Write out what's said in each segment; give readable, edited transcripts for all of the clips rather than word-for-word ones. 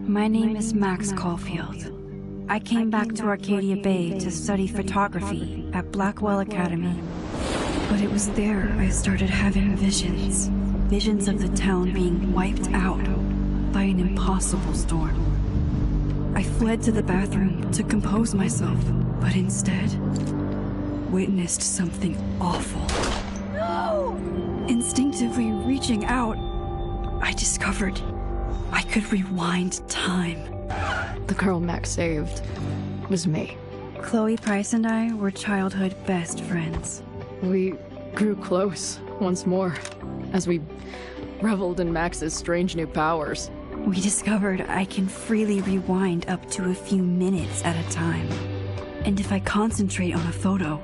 My name is Max Caulfield. I came back to Arcadia Bay to study photography at Blackwell Academy. But it was there I started having visions. Visions of the town being wiped out by an impossible storm. I fled to the bathroom to compose myself, but instead witnessed something awful. No! Instinctively reaching out, I discovered I could rewind time. The girl Max saved was me. Chloe Price and I were childhood best friends. We grew close once more as we reveled in Max's strange new powers. We discovered I can freely rewind up to a few minutes at a time. And if I concentrate on a photo,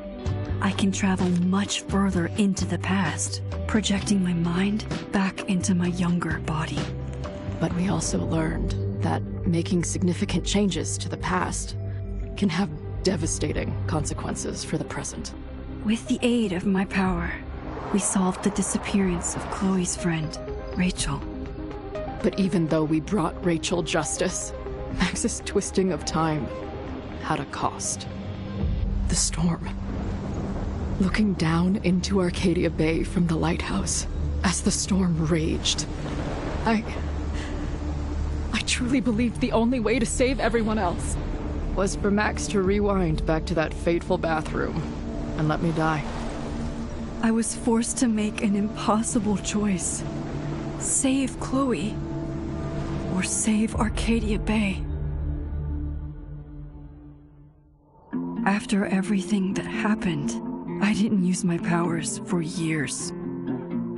I can travel much further into the past, projecting my mind back into my younger body. But we also learned that making significant changes to the past can have devastating consequences for the present. With the aid of my power, we solved the disappearance of Chloe's friend, Rachel. But even though we brought Rachel justice, Max's twisting of time had a cost. The storm. Looking down into Arcadia Bay from the lighthouse, as the storm raged, I truly believed the only way to save everyone else was for Max to rewind back to that fateful bathroom and let me die. I was forced to make an impossible choice. Save Chloe, or save Arcadia Bay. After everything that happened, I didn't use my powers for years.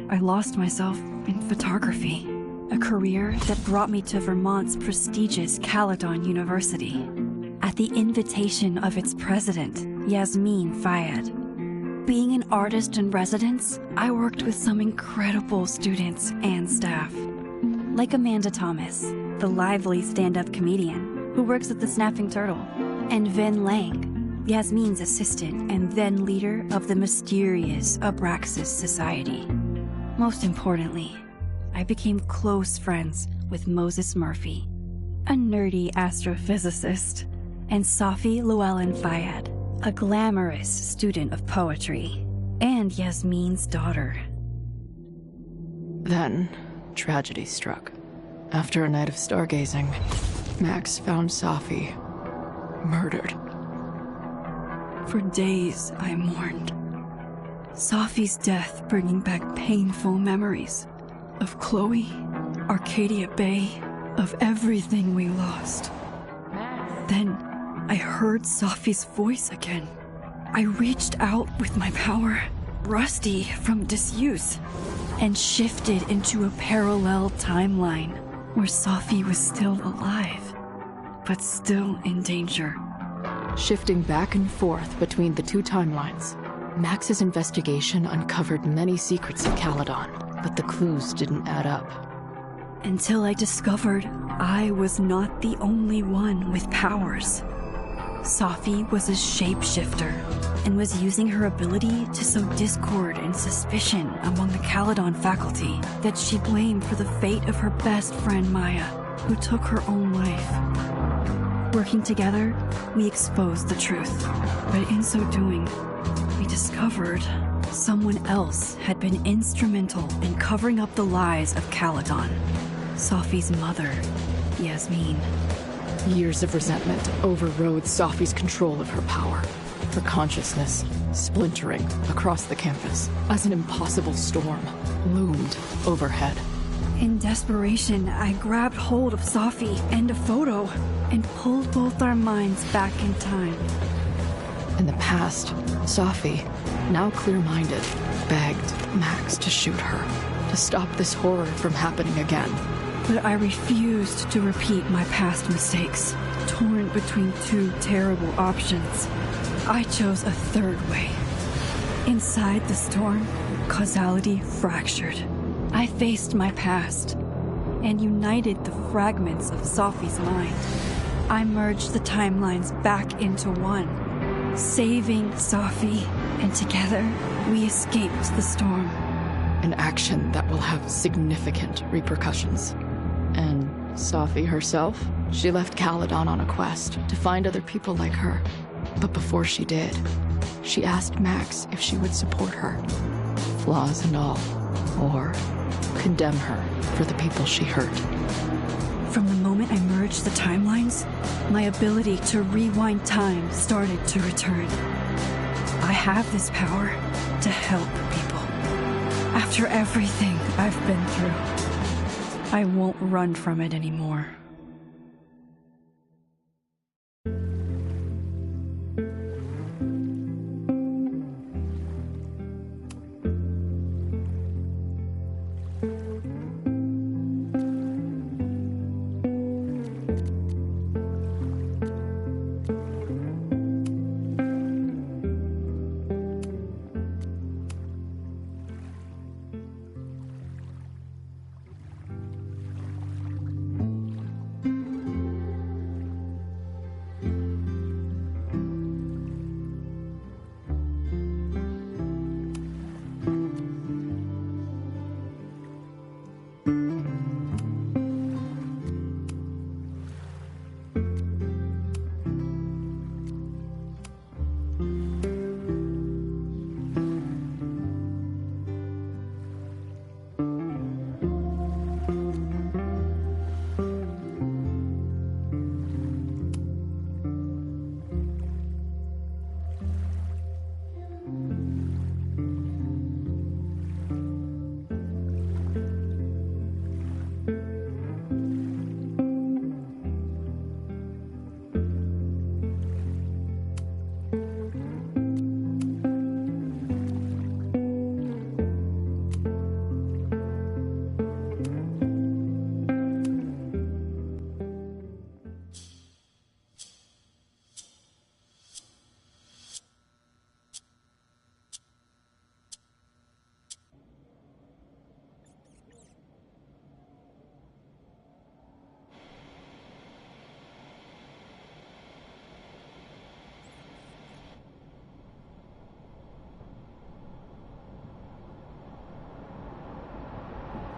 I lost myself in photography. A career that brought me to Vermont's prestigious Caledon University, at the invitation of its president, Yasmin Fayed. Being an artist in residence, I worked with some incredible students and staff. Like Amanda Thomas, the lively stand-up comedian who works at the Snapping Turtle, and Vin Lang, Yasmin's assistant and then leader of the mysterious Abraxas Society. Most importantly, I became close friends with Moses Murphy, a nerdy astrophysicist, and Safi Llewellyn Fayed, a glamorous student of poetry, and Yasmin's daughter. Then, tragedy struck. After a night of stargazing, Max found Safi murdered. For days, I mourned. Safi's death bringing back painful memories of Chloe, Arcadia Bay, of everything we lost. Then, I heard Safi's voice again. I reached out with my power, rusty from disuse, and shifted into a parallel timeline where Safi was still alive, but still in danger. Shifting back and forth between the two timelines, Max's investigation uncovered many secrets of Caledon, but the clues didn't add up. Until I discovered I was not the only one with powers. Safi was a shapeshifter and was using her ability to sow discord and suspicion among the Caledon faculty that she blamed for the fate of her best friend Maya, who took her own life. Working together, we exposed the truth, but in so doing, we discovered someone else had been instrumental in covering up the lies of Caledon. Safi's mother, Yasmin. Years of resentment overrode Safi's control of her power. Her consciousness splintering across the campus as an impossible storm loomed overhead. In desperation, I grabbed hold of Safi and a photo and pulled both our minds back in time. In the past, Safi, now clear-minded, begged Max to shoot her, to stop this horror from happening again. But I refused to repeat my past mistakes. Torn between two terrible options, I chose a third way. Inside the storm, causality fractured. I faced my past and united the fragments of Sophie's mind. I merged the timelines back into one, saving Sophie, and together we escaped the storm. An action that will have significant repercussions. And Sophie herself? She left Caledon on a quest to find other people like her. But before she did, she asked Max if she would support her, flaws and all, or condemn her for the people she hurt. From the moment I merged the timelines, my ability to rewind time started to return. I have this power to help people. After everything I've been through, I won't run from it anymore.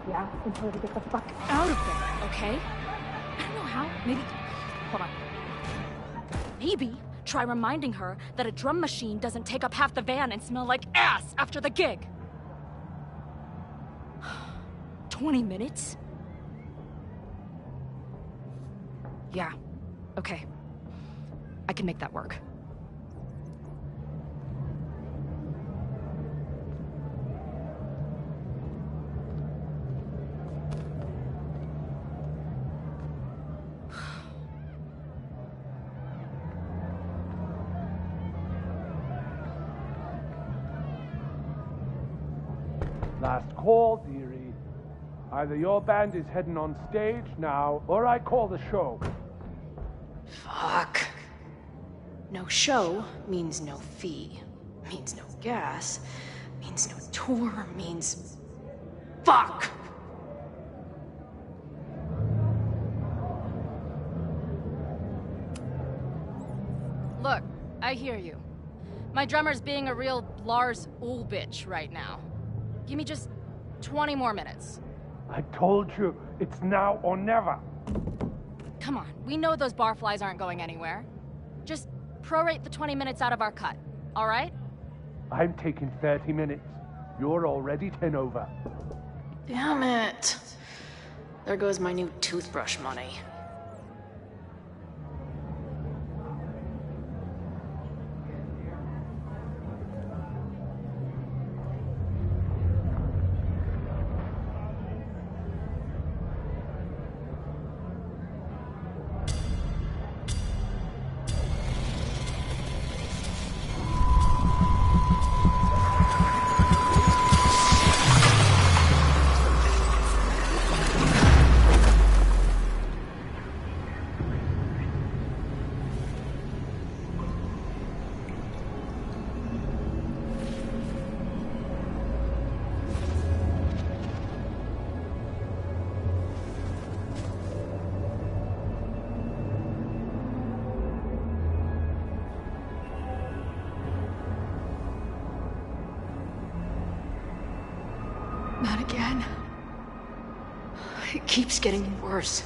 Yeah, and tell her to get the fuck out of there, okay? I don't know how. Maybe... Hold on. Maybe try reminding her that a drum machine doesn't take up half the van and smell like ass after the gig. 20 minutes? Yeah. Okay. I can make that work. Last call, dearie. Either your band is heading on stage now, or I call the show. Fuck. No show means no fee. Means no gas. Means no tour. Means... Fuck! Look, I hear you. My drummer's being a real Lars Ulrich bitch right now. Give me just 20 more minutes. I told you, it's now or never. Come on, we know those barflies aren't going anywhere. Just prorate the 20 minutes out of our cut, all right? I'm taking 30 minutes. You're already 10 over. Damn it. There goes my new toothbrush money. Not again. It keeps getting worse.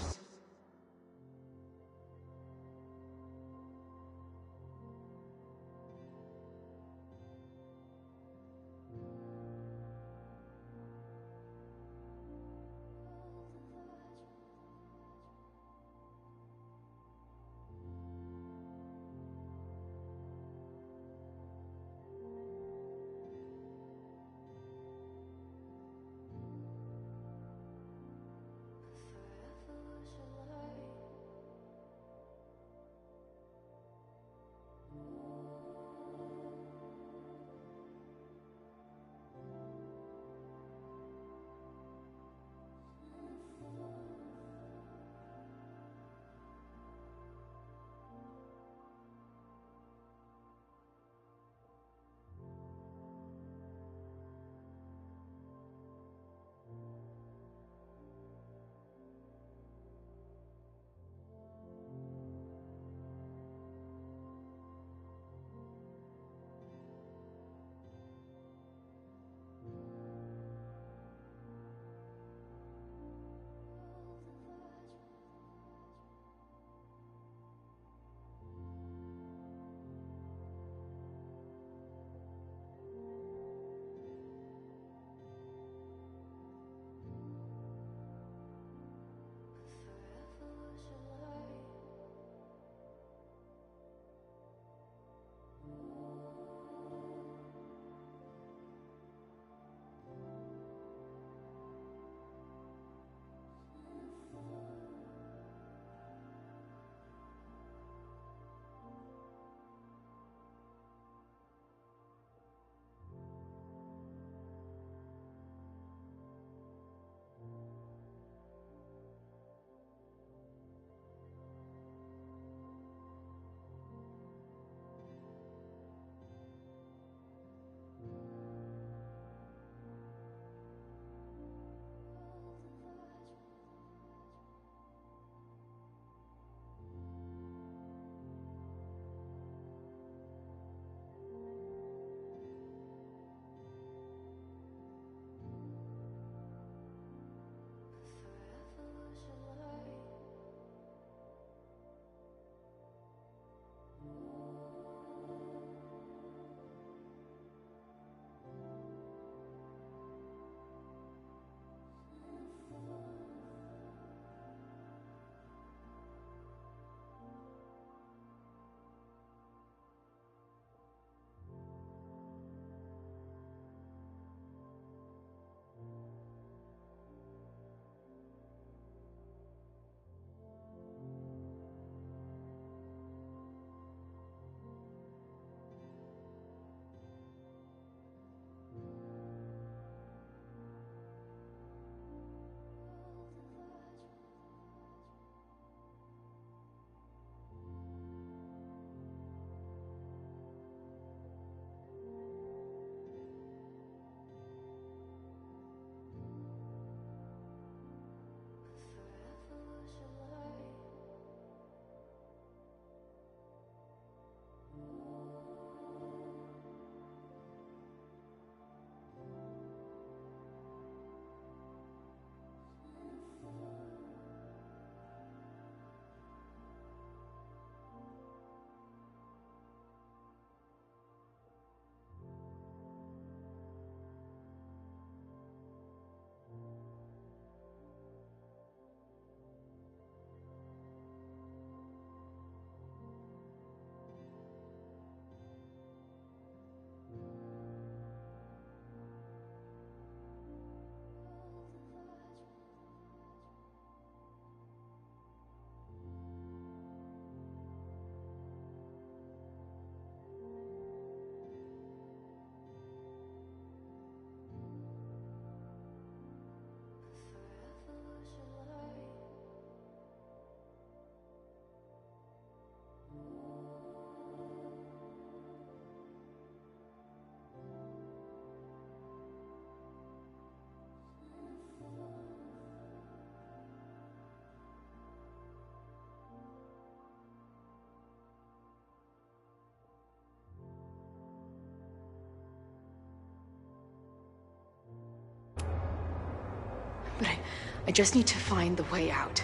I just need to find the way out.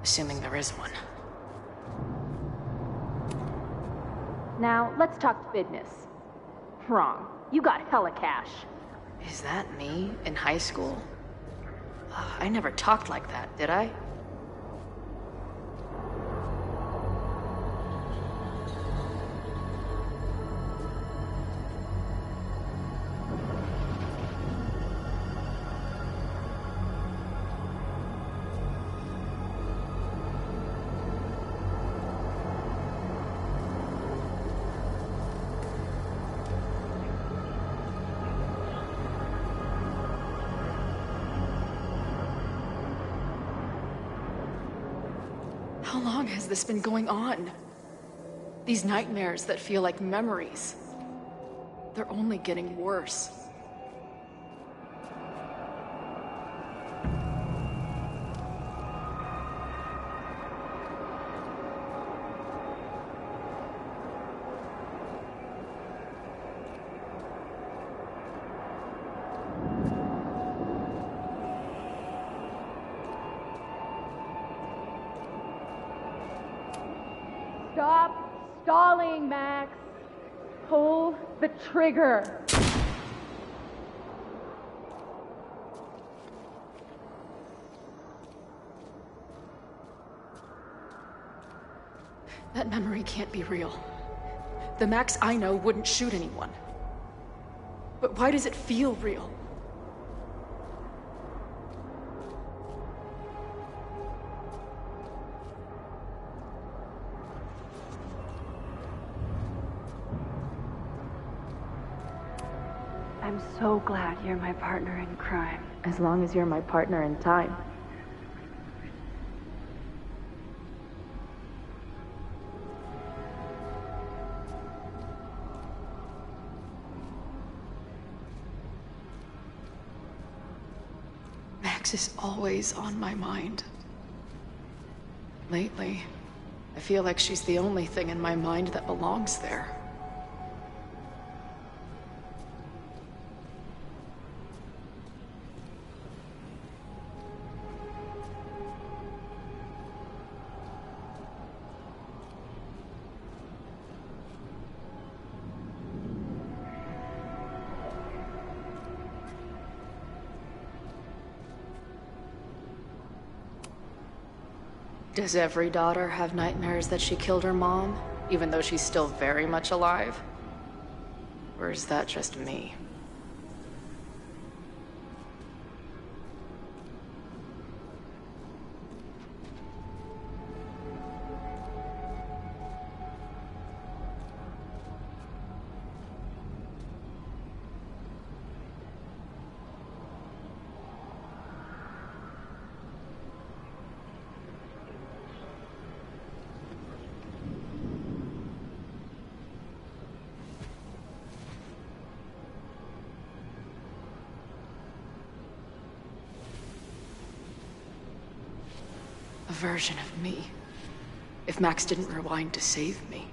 Assuming there is one. Now, let's talk business. Wrong. You got hella cash. Is that me in high school? I never talked like that, did I? How long has this been going on? These nightmares that feel like memories. They're only getting worse. Stop stalling, Max. Pull the trigger. That memory can't be real. The Max I know wouldn't shoot anyone. But why does it feel real? I'm so glad you're my partner in crime. As long as you're my partner in time. Max is always on my mind. Lately, I feel like she's the only thing in my mind that belongs there. Does every daughter have nightmares that she killed her mom, even though she's still very much alive? Or is that just me? A version of me. If Max didn't rewind to save me.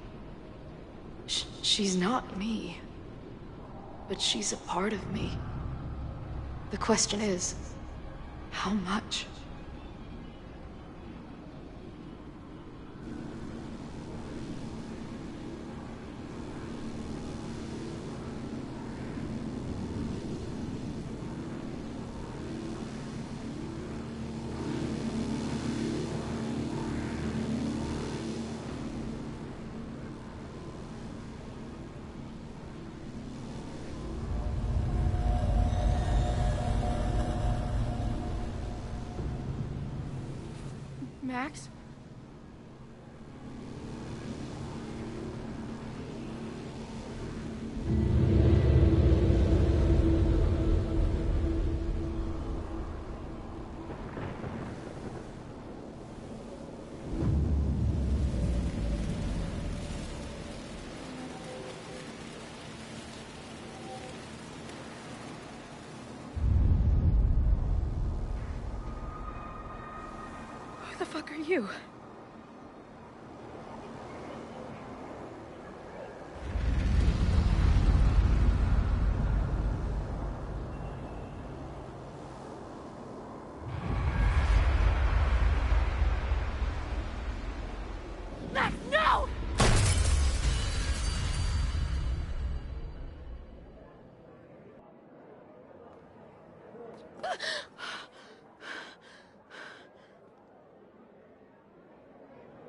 She's not me. But she's a part of me. The question is, how much? Max? Who the fuck are you?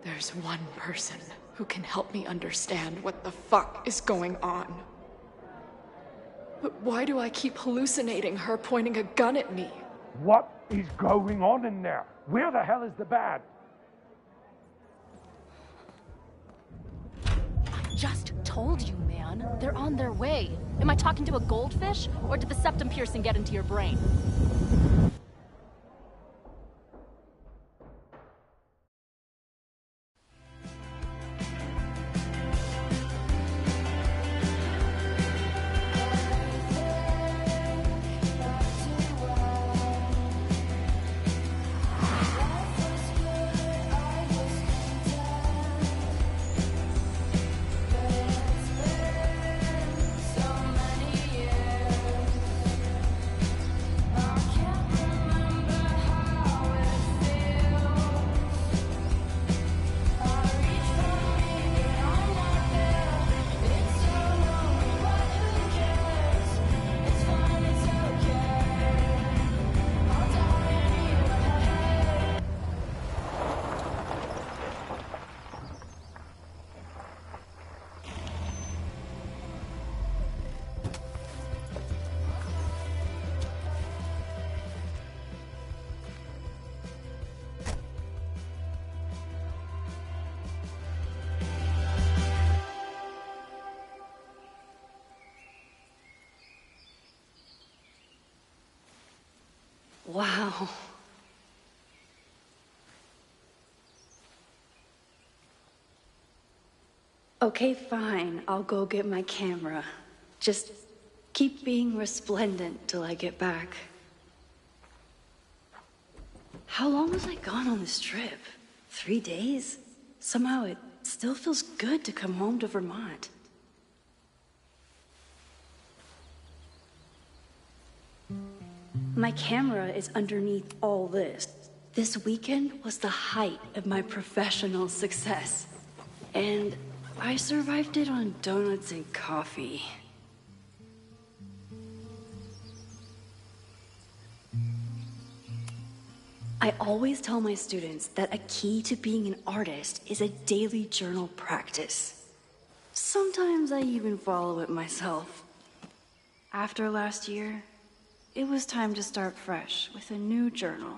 There's one person who can help me understand what the fuck is going on. But why do I keep hallucinating her pointing a gun at me? What is going on in there? Where the hell is the bad? I just told you, man. They're on their way. Am I talking to a goldfish, or did the septum piercing get into your brain? Wow. Okay, fine. I'll go get my camera. Just keep being resplendent till I get back. How long was I gone on this trip? 3 days? Somehow it still feels good to come home to Vermont. My camera is underneath all this. This weekend was the height of my professional success. And I survived it on donuts and coffee. I always tell my students that a key to being an artist is a daily journal practice. Sometimes I even follow it myself. After last year, it was time to start fresh with a new journal.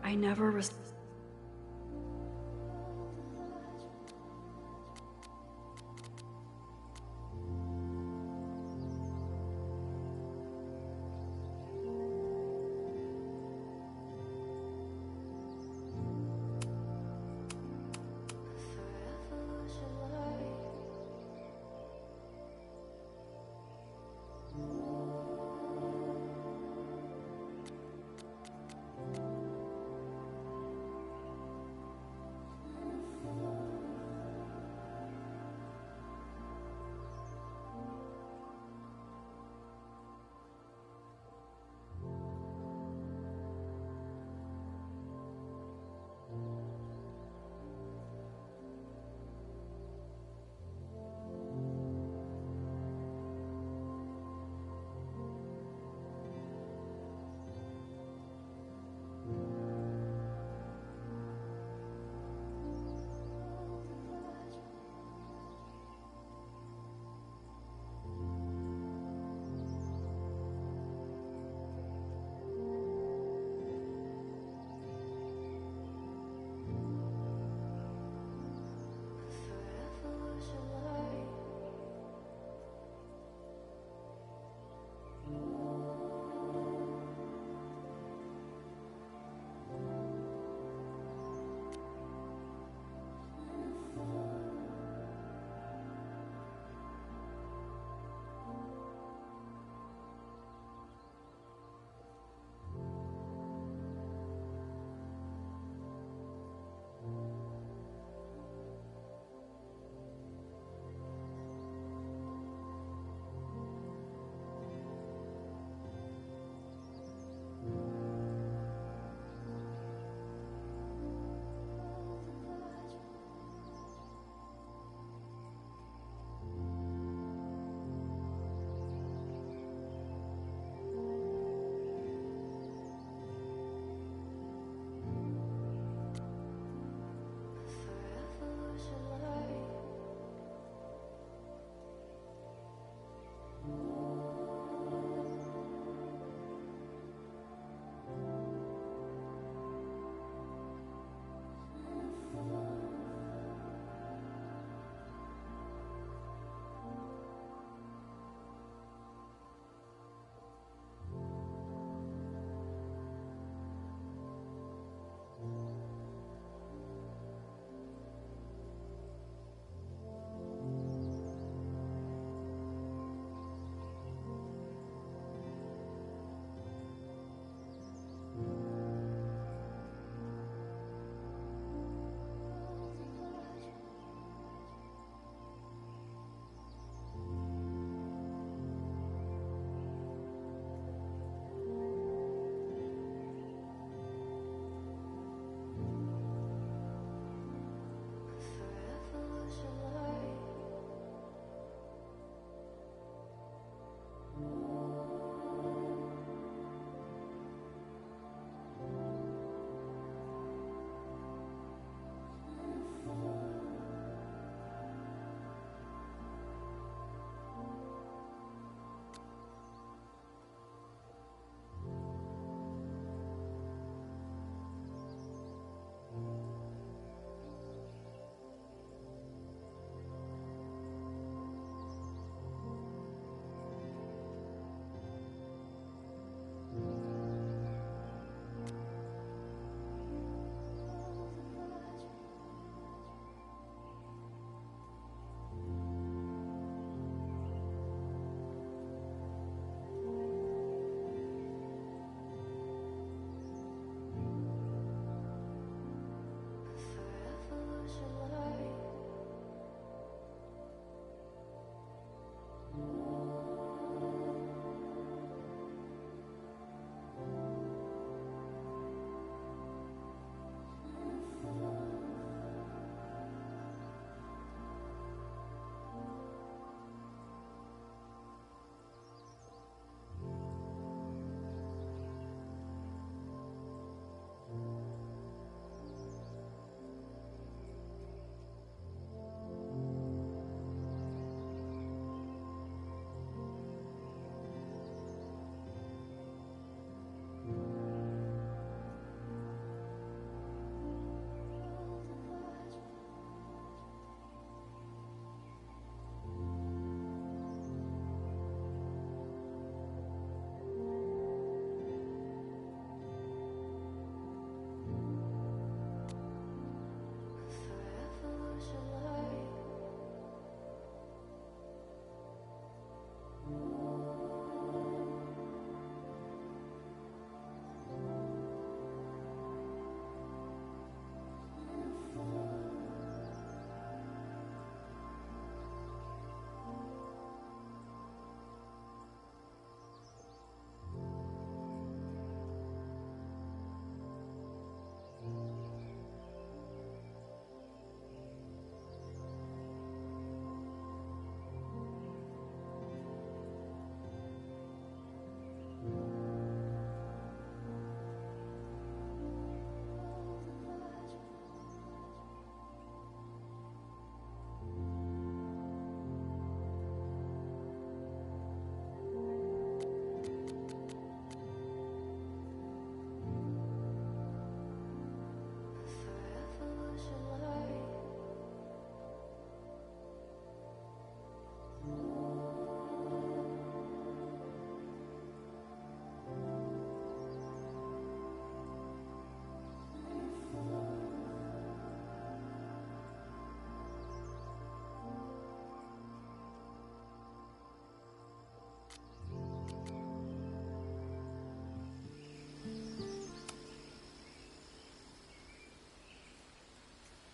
I never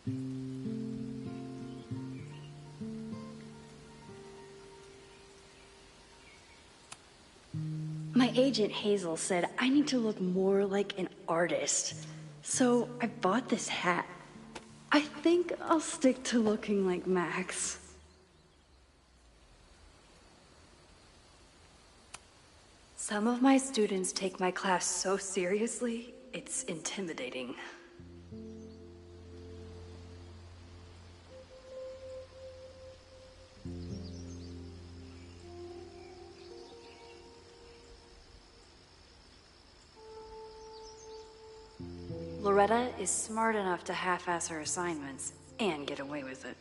My agent Hazel said I need to look more like an artist, so I bought this hat. I think I'll stick to looking like Max. Some of my students take my class so seriously, it's intimidating. Loretta is smart enough to half-ass her assignments and get away with it.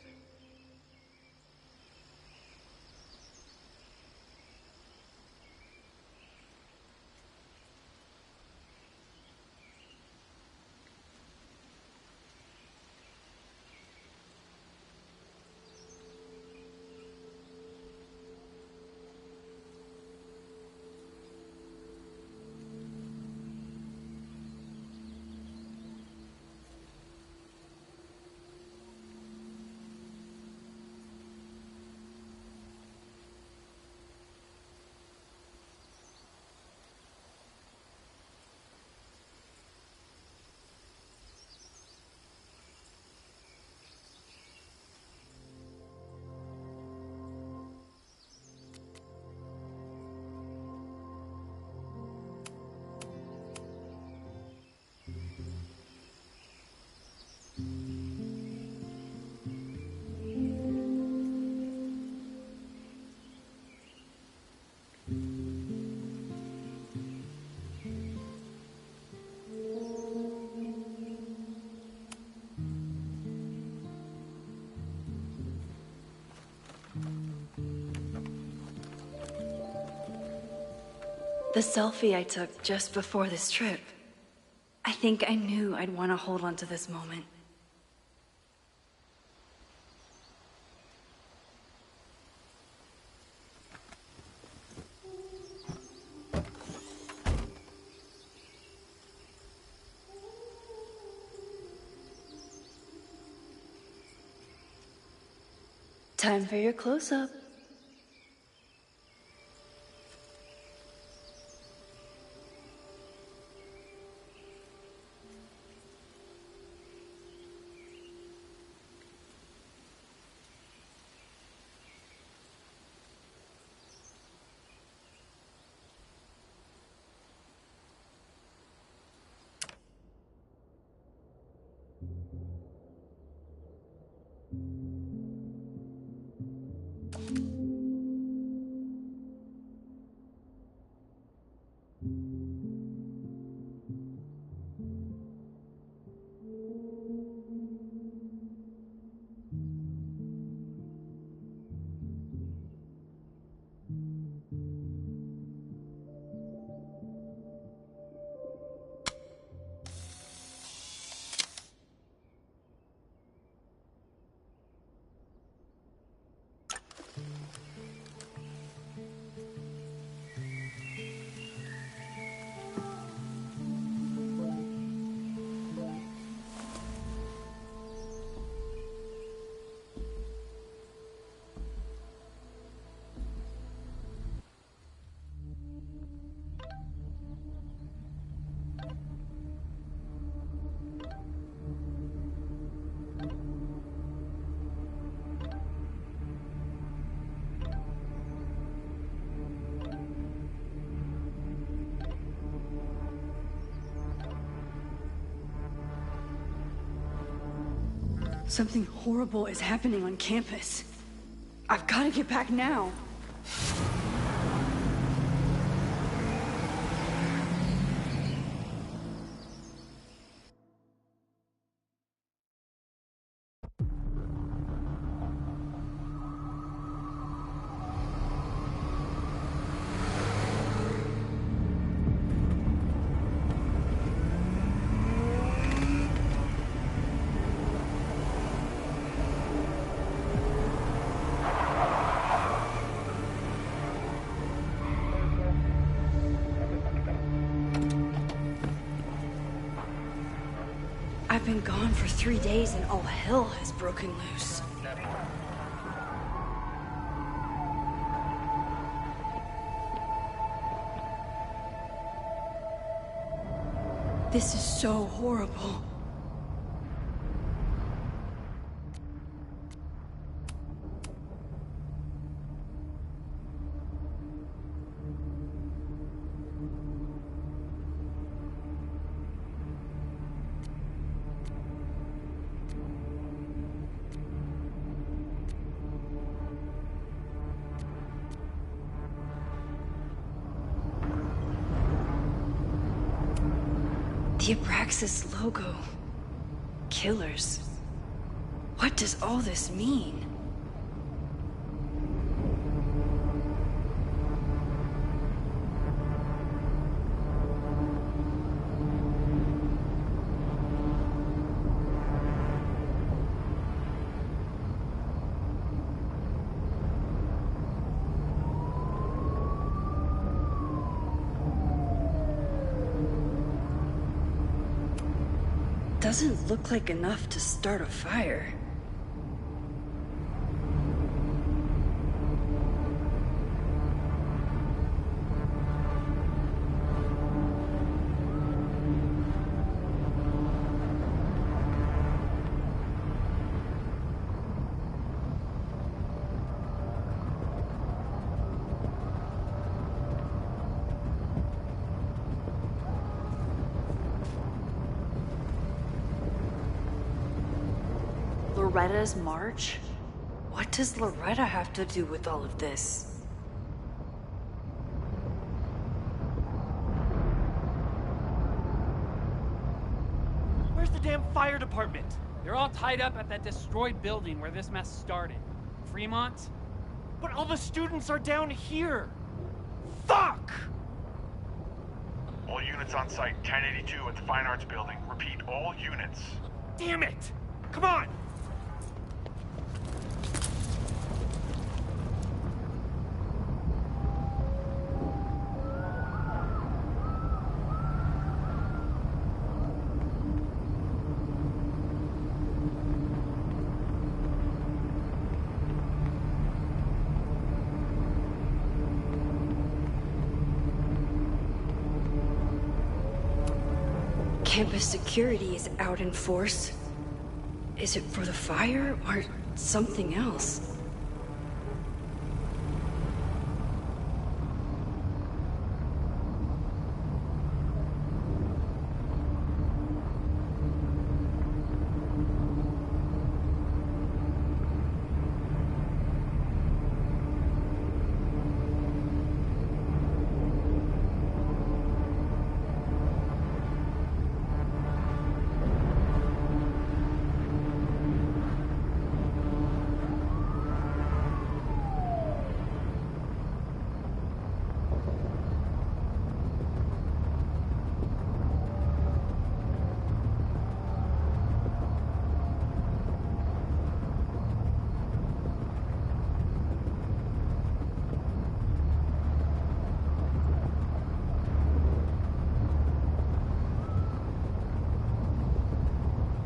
The selfie I took just before this trip. I think I knew I'd want to hold on to this moment. Time for your close-up. Something horrible is happening on campus. I've got to get back now. I've been gone for 3 days and all hell has broken loose. This is so horrible. The Abraxas logo. Killers. What does all this mean? Doesn't look like enough to start a fire. Loretta's march? What does Loretta have to do with all of this? Where's the damn fire department? They're all tied up at that destroyed building where this mess started. Fremont? But all the students are down here! Fuck! All units on site, 1082 at the Fine Arts Building. Repeat, all units. Damn it! Come on! Campus security is out in force. Is it for the fire or something else?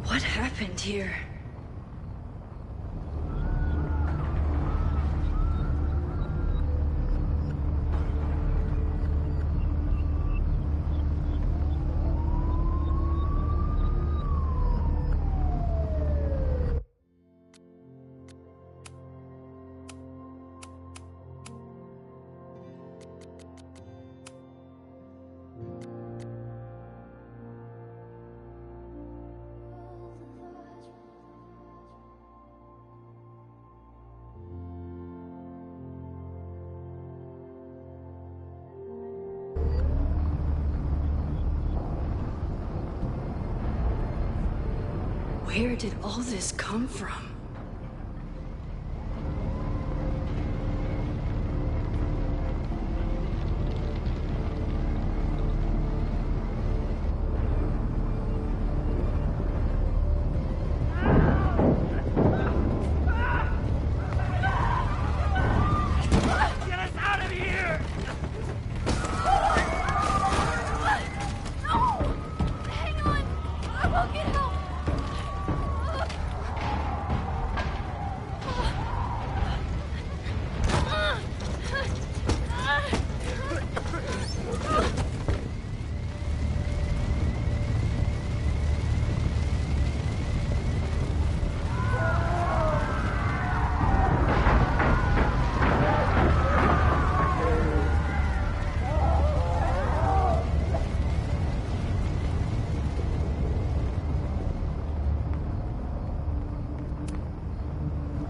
What happened here? Where did all this come from? Get us out of here! No! Hang on! I will get help!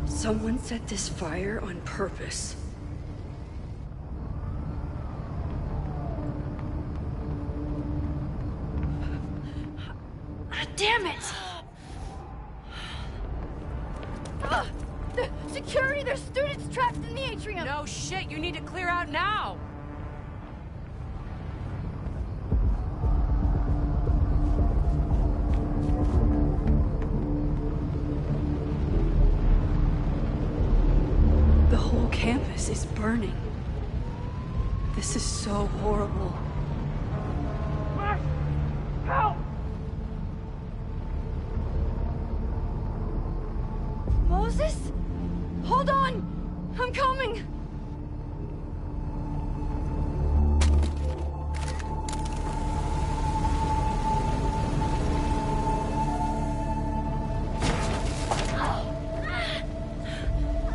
Someone set this fire on purpose. Damn it! The security! There's students trapped in the atrium! No shit, you need to clear out now! The whole campus is burning. This is so horrible. Max! Help! Moses? Hold on! I'm coming!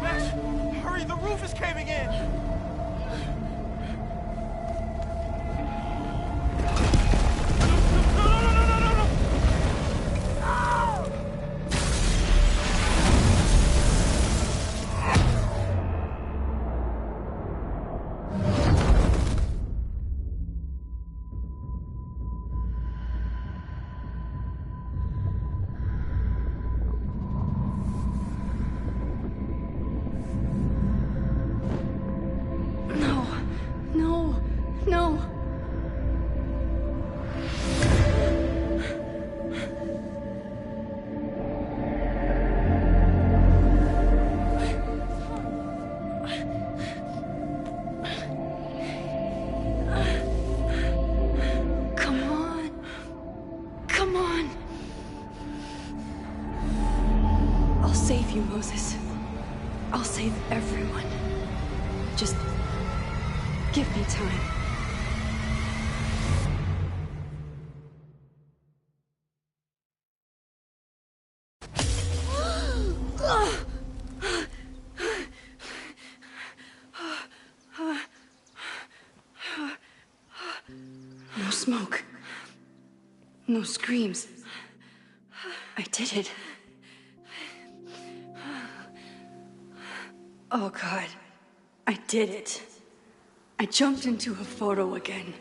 Max, hurry, the roof is caving in! No. Come on. Come on. I'll save you, Moses. I'll save everyone. Just give me time. No smoke. No screams. I did it. Oh God. I did it. I jumped into a photo again.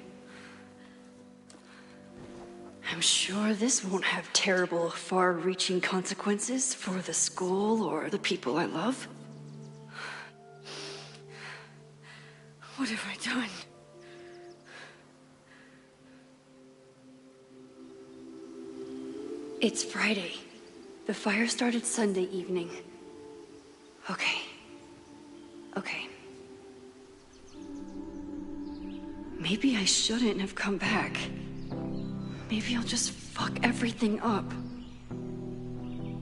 I'm sure this won't have terrible, far-reaching consequences for the school or the people I love. What have I done? It's Friday. The fire started Sunday evening. Okay. Maybe I shouldn't have come back. Maybe I'll just fuck everything up.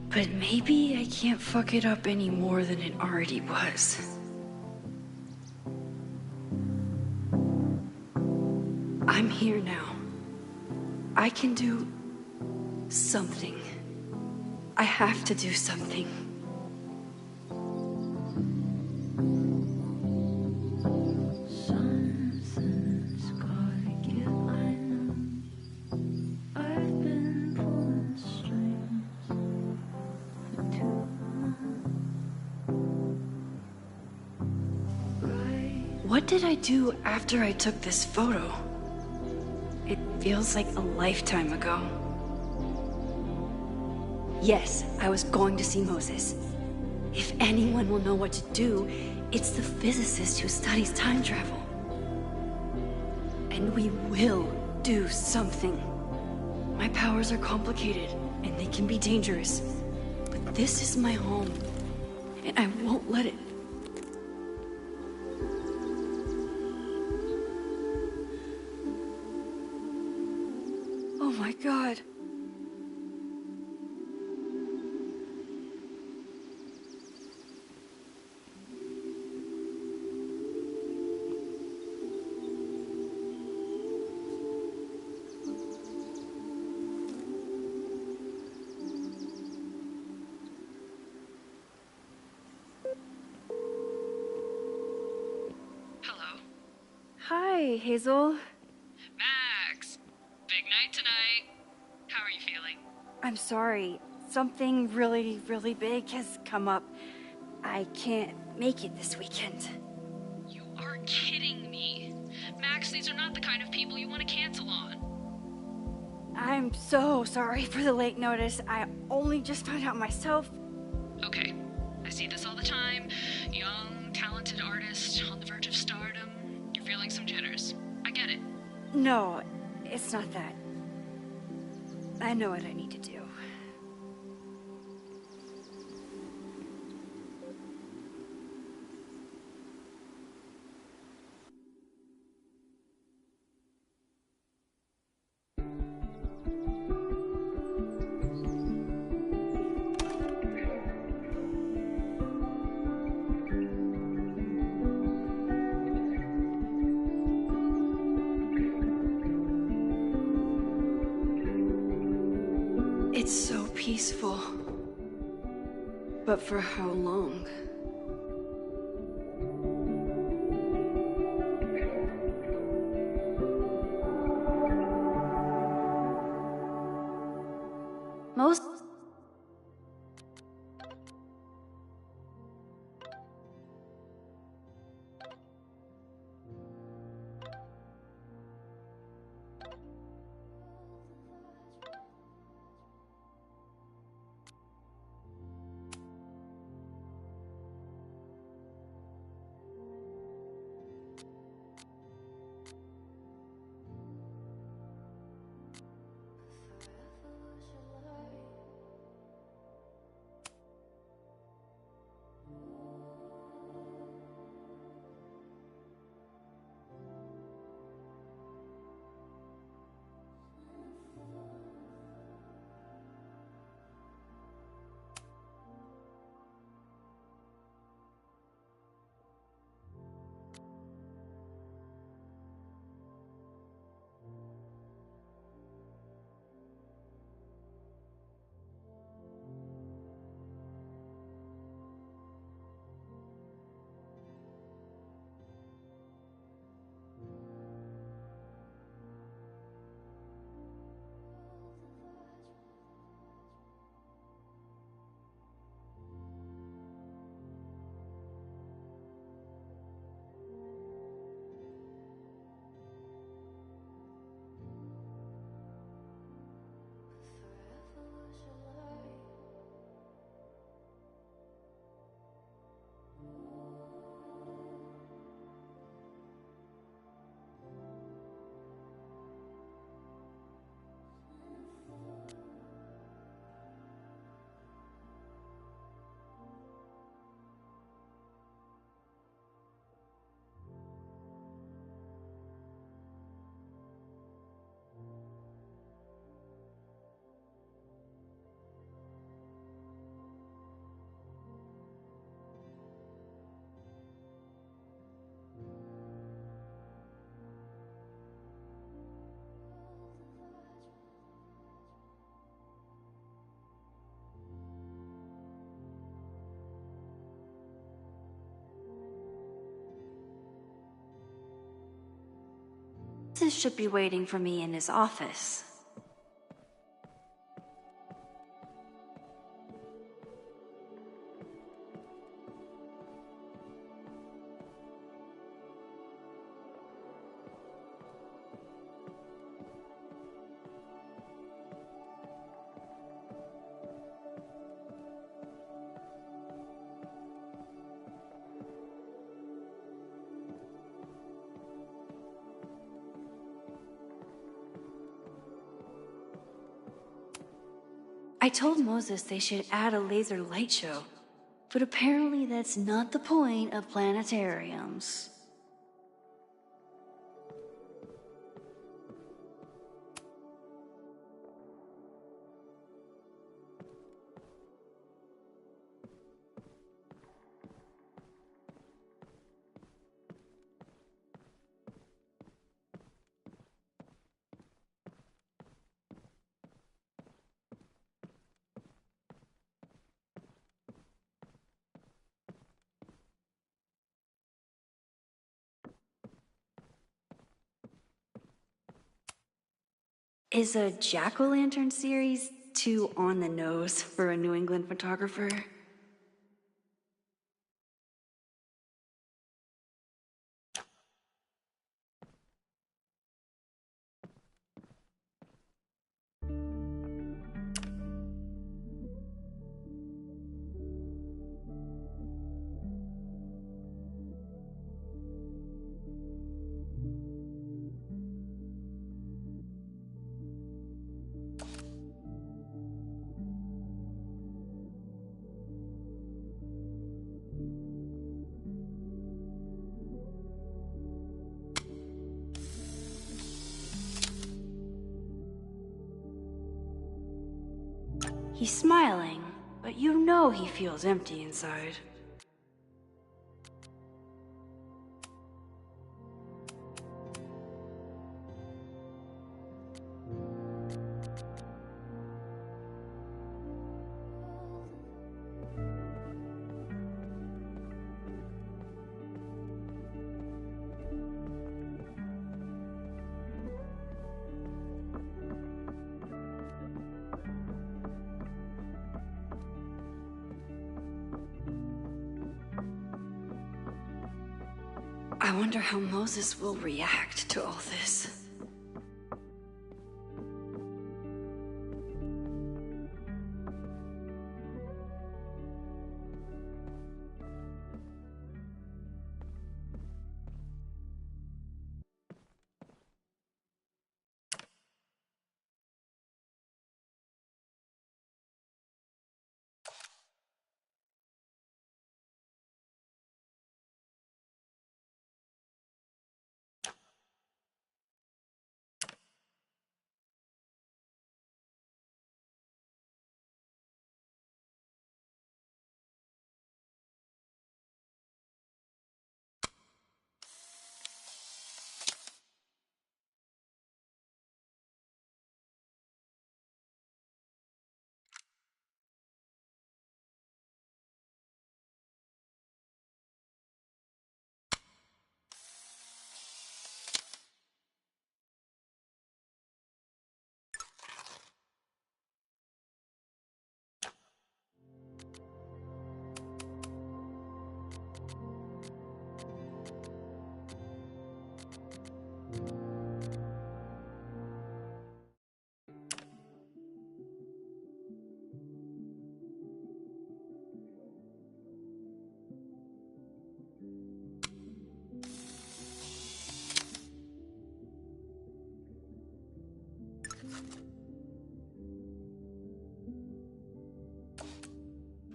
But maybe I can't fuck it up any more than it already was. I'm here now. I can do something. I have to do something. What did I do after I took this photo? It feels like a lifetime ago. Yes, I was going to see Moses. If anyone will know what to do, it's the physicist who studies time travel. And we will do something. My powers are complicated, and they can be dangerous. But this is my home, and I won't let it. Oh my God. Hello? Hi, Hazel. Max! Big night tonight. How are you feeling? I'm sorry. Something really, really big has come up. I can't make it this weekend. You are kidding me. Max, these are not the kind of people you want to cancel on. I'm so sorry for the late notice. I only just found out myself. Okay, I see this all the time. Young, talented artist on the verge of stardom. You're feeling some jitters. I get it. No, it's not that. I know what I need to do. It's so peaceful. But for how long? Most This should be waiting for me in his office. I told Moses they should add a laser light show, but apparently that's not the point of planetariums. Is a jack-o'-lantern series too on the nose for a New England photographer? He's smiling, but you know he feels empty inside. I wonder how Moses will react to all this.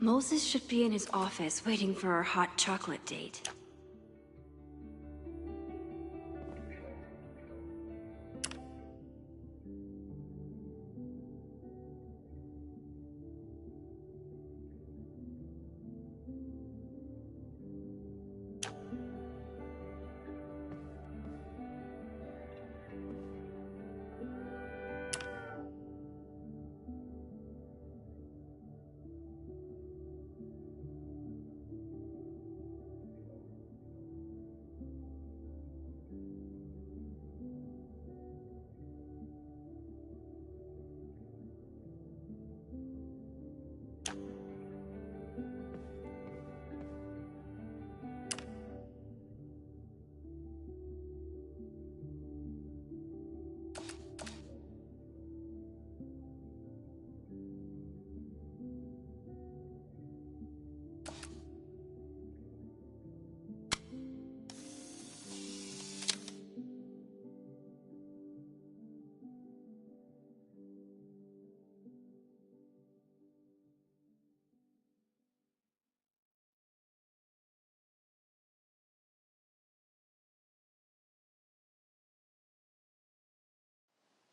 Moses should be in his office waiting for our hot chocolate date.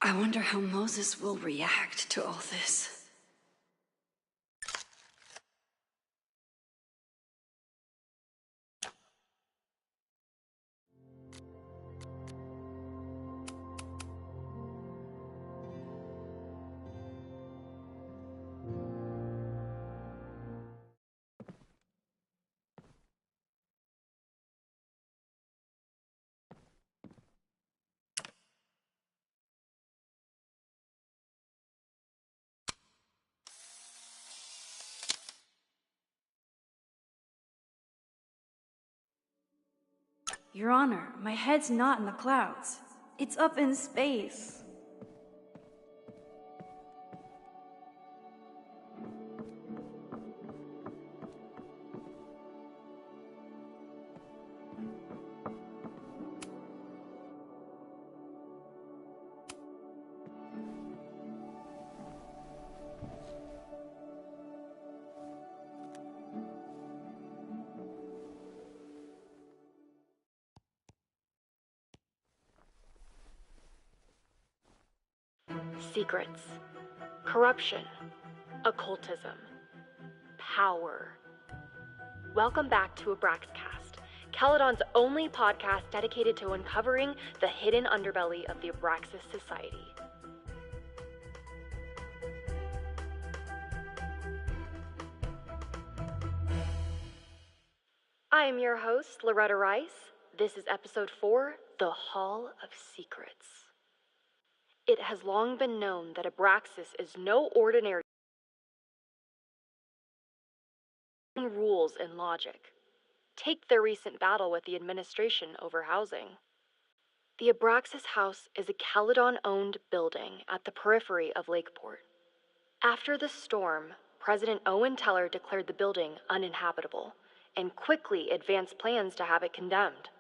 I wonder how Moses will react to all this. Your Honor, my head's not in the clouds. It's up in space. Secrets. Corruption. occultism, power. Welcome back to Abraxcast, Caledon's only podcast dedicated to uncovering the hidden underbelly of the Abraxas Society. I am your host, Loretta Rice. This is episode 4, The Hall of Secrets. It has long been known that Abraxas is no ordinary rules and logic. Take their recent battle with the administration over housing. The Abraxas House is a Caledon-owned building at the periphery of Lakeport. After the storm, President Owen Teller declared the building uninhabitable and quickly advanced plans to have it condemned.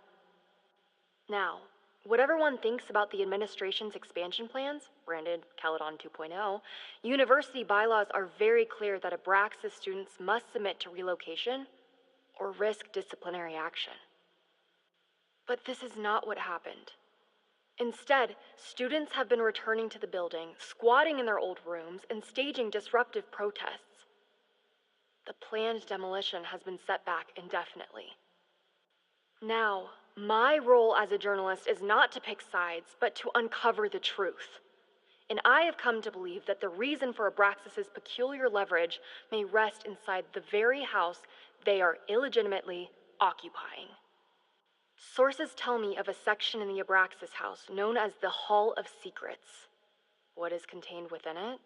Now, whatever one thinks about the administration's expansion plans, branded Caledon 2.0, university bylaws are very clear that Abraxas students must submit to relocation or risk disciplinary action. But this is not what happened. Instead, students have been returning to the building, squatting in their old rooms, and staging disruptive protests. The planned demolition has been set back indefinitely. Now, my role as a journalist is not to pick sides, but to uncover the truth. And I have come to believe that the reason for Abraxas's peculiar leverage may rest inside the very house they are illegitimately occupying. Sources tell me of a section in the Abraxas house known as the Hall of Secrets. What is contained within it?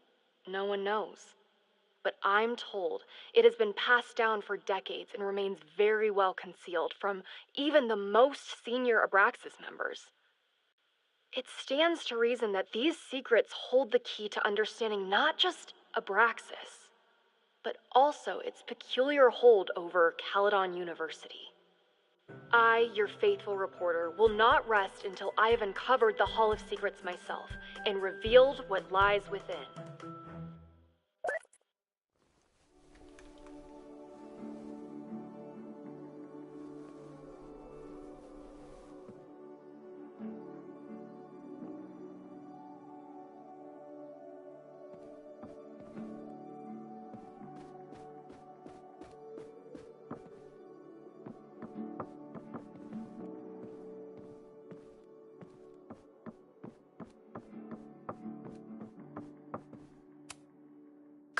No one knows. But I'm told it has been passed down for decades and remains very well concealed from even the most senior Abraxas members. It stands to reason that these secrets hold the key to understanding not just Abraxas, but also its peculiar hold over Caledon University. I, your faithful reporter, will not rest until I have uncovered the Hall of Secrets myself and revealed what lies within.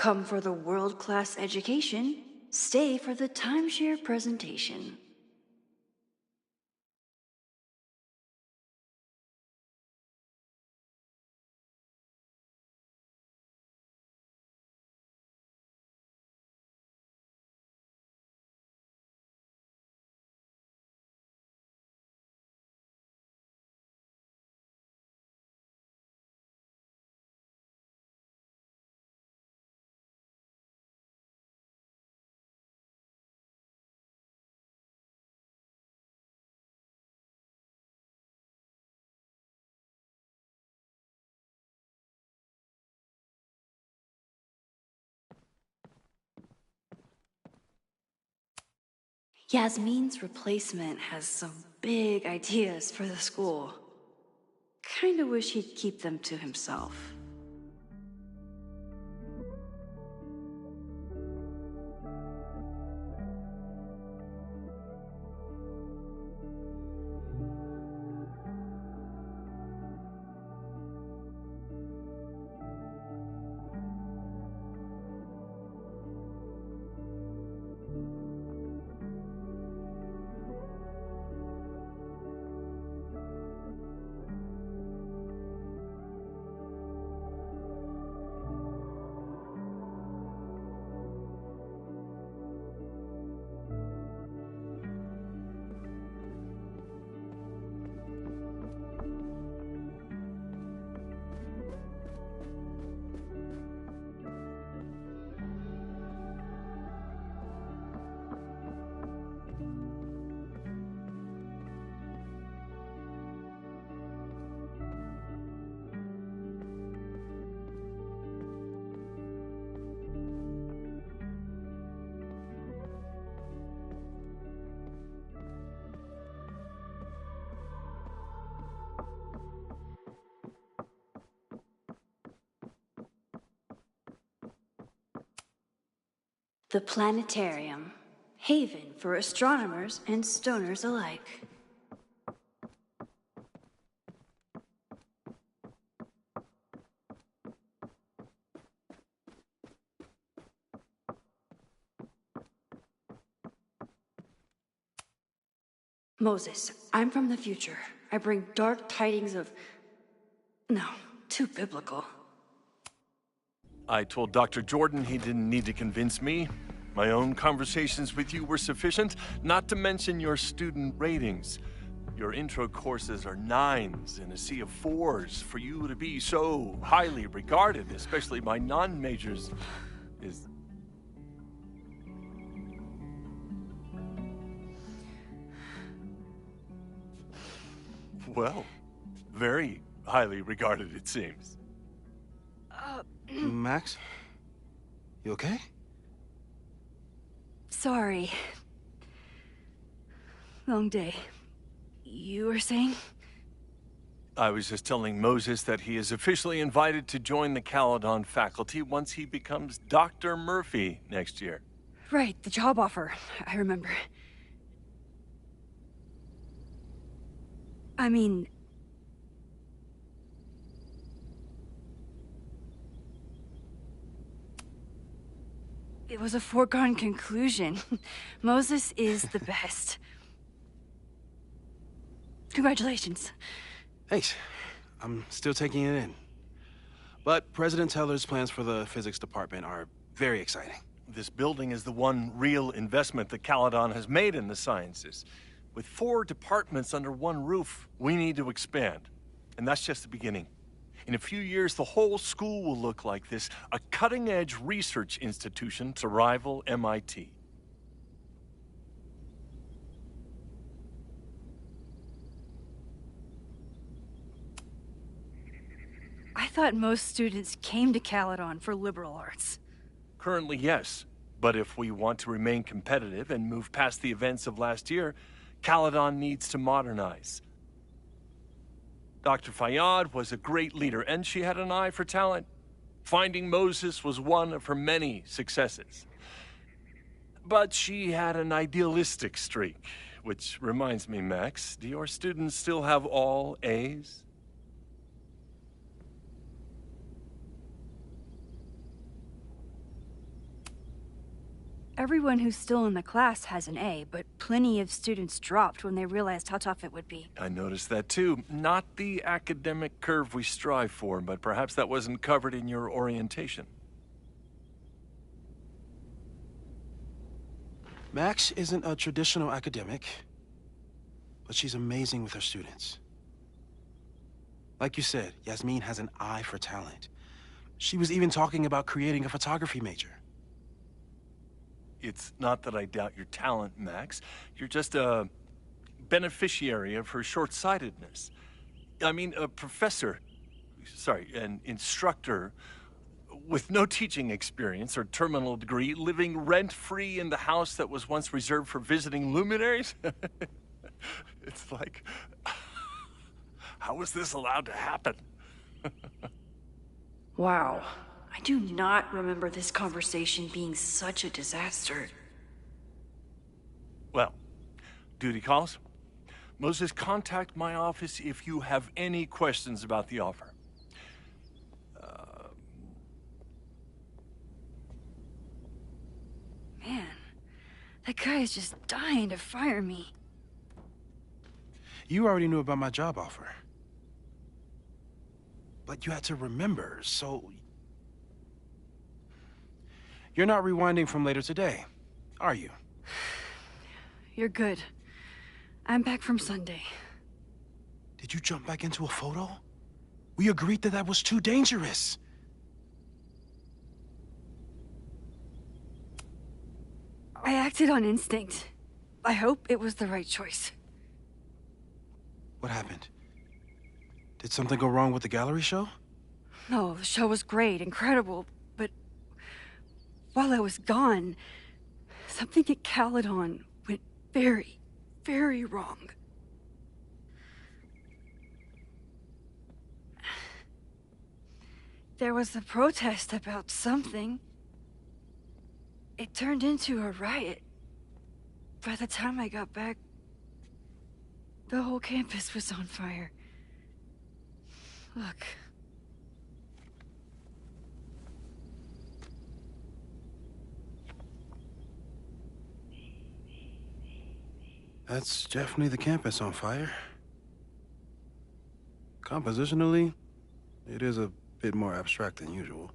Come for the world-class education, stay for the timeshare presentation. Yasmin's replacement has some big ideas for the school. Kinda wish he'd keep them to himself. The planetarium. Haven for astronomers and stoners alike. Moses, I'm from the future. I bring dark tidings of... No, too biblical. I told Dr. Jordan he didn't need to convince me. My own conversations with you were sufficient, not to mention your student ratings. Your intro courses are 9s in a sea of 4s. For you to be so highly regarded, especially by non-majors, is... Well, very highly regarded, it seems. Max? You okay? Sorry. Long day. You were saying? I was just telling Moses that he is officially invited to join the Caledon faculty once he becomes Dr. Murphy next year. Right, the job offer. I remember. I mean... It was a foregone conclusion. Moses is the best. Congratulations. Thanks. I'm still taking it in. But President Teller's plans for the physics department are very exciting. This building is the one real investment that Caledon has made in the sciences. With 4 departments under one roof, we need to expand. And that's just the beginning. In a few years, the whole school will look like this, a cutting-edge research institution to rival MIT. I thought most students came to Caledon for liberal arts. Currently, yes. But if we want to remain competitive and move past the events of last year, Caledon needs to modernize. Dr. Fayyad was a great leader, and she had an eye for talent. Finding Moses was one of her many successes. But she had an idealistic streak, which reminds me, Max, do your students still have all A's? Everyone who's still in the class has an A, but plenty of students dropped when they realized how tough it would be. I noticed that too. Not the academic curve we strive for, but perhaps that wasn't covered in your orientation. Max isn't a traditional academic, but she's amazing with her students. Like you said, Yasmin has an eye for talent. She was even talking about creating a photography major. It's not that I doubt your talent, Max. You're just a beneficiary of her short-sightedness. I mean, a professor, an instructor with no teaching experience or terminal degree, living rent-free in the house that was once reserved for visiting luminaries? It's like, how was this allowed to happen? Wow. I do not remember this conversation being such a disaster. Well, duty calls. Moses, contact my office if you have any questions about the offer. Man, that guy is just dying to fire me. You already knew about my job offer. But you had to remember, so... You're not rewinding from later today, are you? You're good. I'm back from Sunday. Did you jump back into a photo? We agreed that that was too dangerous. I acted on instinct. I hope it was the right choice. What happened? Did something go wrong with the gallery show? No, the show was great, incredible, but while I was gone, something at Caledon went very, very wrong. There was a protest about something. It turned into a riot. By the time I got back, the whole campus was on fire. Look. That's definitely the campus on fire. Compositionally, it is a bit more abstract than usual.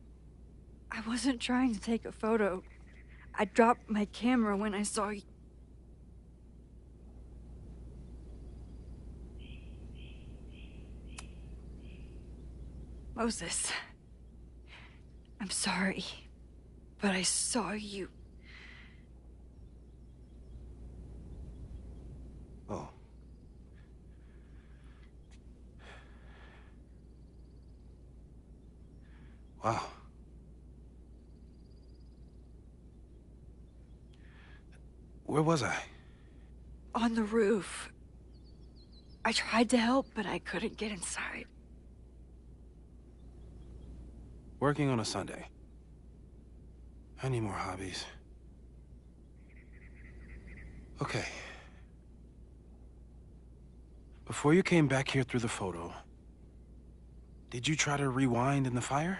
I wasn't trying to take a photo. I dropped my camera when I saw you. Moses, I'm sorry, but I saw you. Oh. Wow. Where was I? On the roof. I tried to help, but I couldn't get inside. Working on a Sunday. I need more hobbies. Okay. Before you came back here through the photo, did you try to rewind in the fire?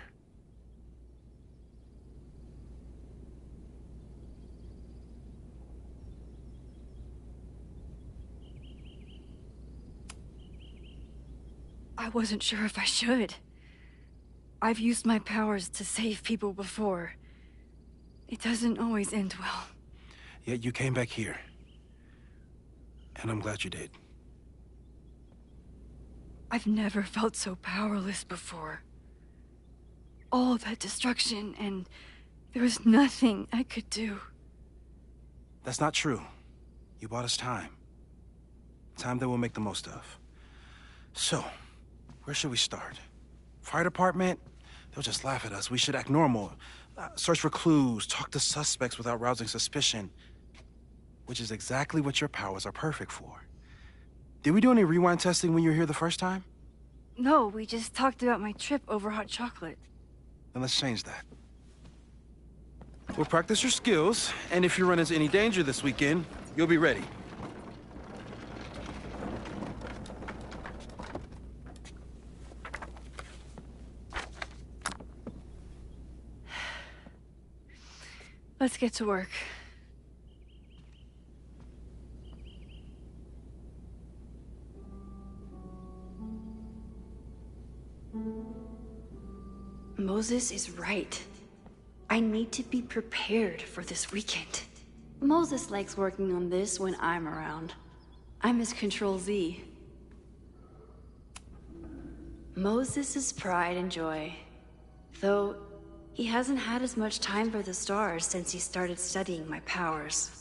I wasn't sure if I should. I've used my powers to save people before. It doesn't always end well. Yet you came back here. And I'm glad you did. I've never felt so powerless before. All that destruction, and there was nothing I could do. That's not true. You bought us time. Time that we'll make the most of. So, where should we start? Fire department? They'll just laugh at us. We should act normal. Search for clues, talk to suspects without rousing suspicion. Which is exactly what your powers are perfect for. Did we do any rewind testing when you were here the first time? No, we just talked about my trip over hot chocolate. Then let's change that. We'll practice your skills, and if you run into any danger this weekend, you'll be ready. Let's get to work. Moses is right. I need to be prepared for this weekend. Moses likes working on this when I'm around. I'm his Control-Z. Moses' pride and joy. Though, he hasn't had as much time for the stars since he started studying my powers.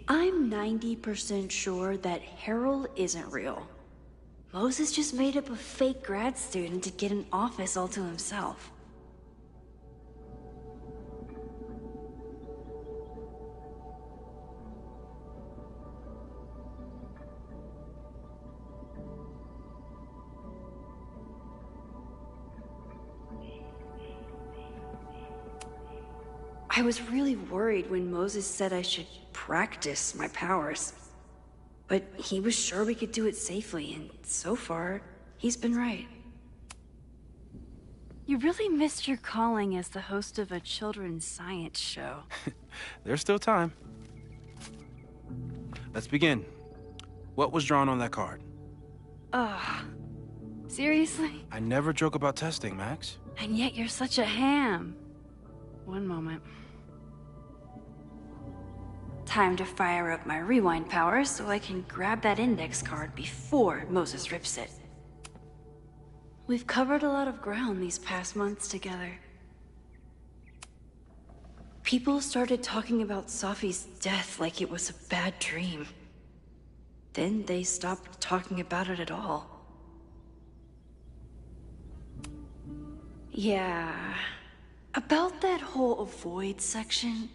I'm 90% sure that Harold isn't real. Moses just made up a fake grad student to get an office all to himself. I was really worried when Moses said I should practice my powers. But he was sure we could do it safely, and so far, he's been right. You really missed your calling as the host of a children's science show. There's still time. Let's begin. What was drawn on that card? Seriously? I never joke about testing, Max. And yet you're such a ham. One moment. Time to fire up my rewind powers so I can grab that index card before Moses rips it. We've covered a lot of ground these past months together. People started talking about Safi's death like it was a bad dream. Then they stopped talking about it at all. Yeah, about that whole avoid section.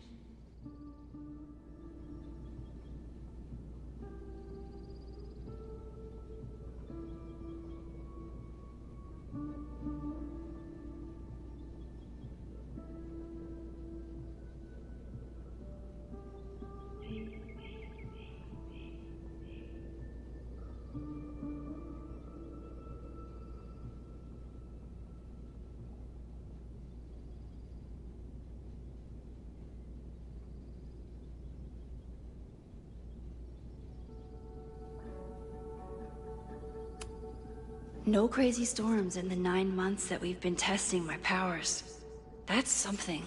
No crazy storms in the 9 months that we've been testing my powers. That's something.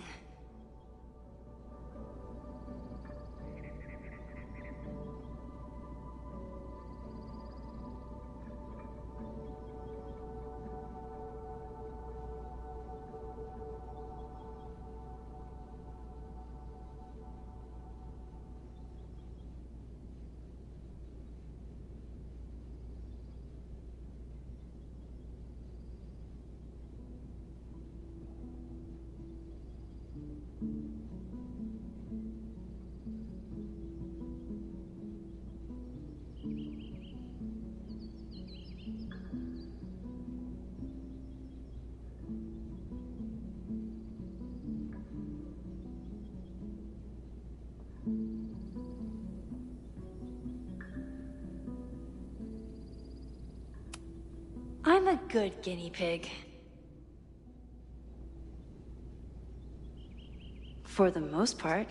I'm a good guinea pig. For the most part.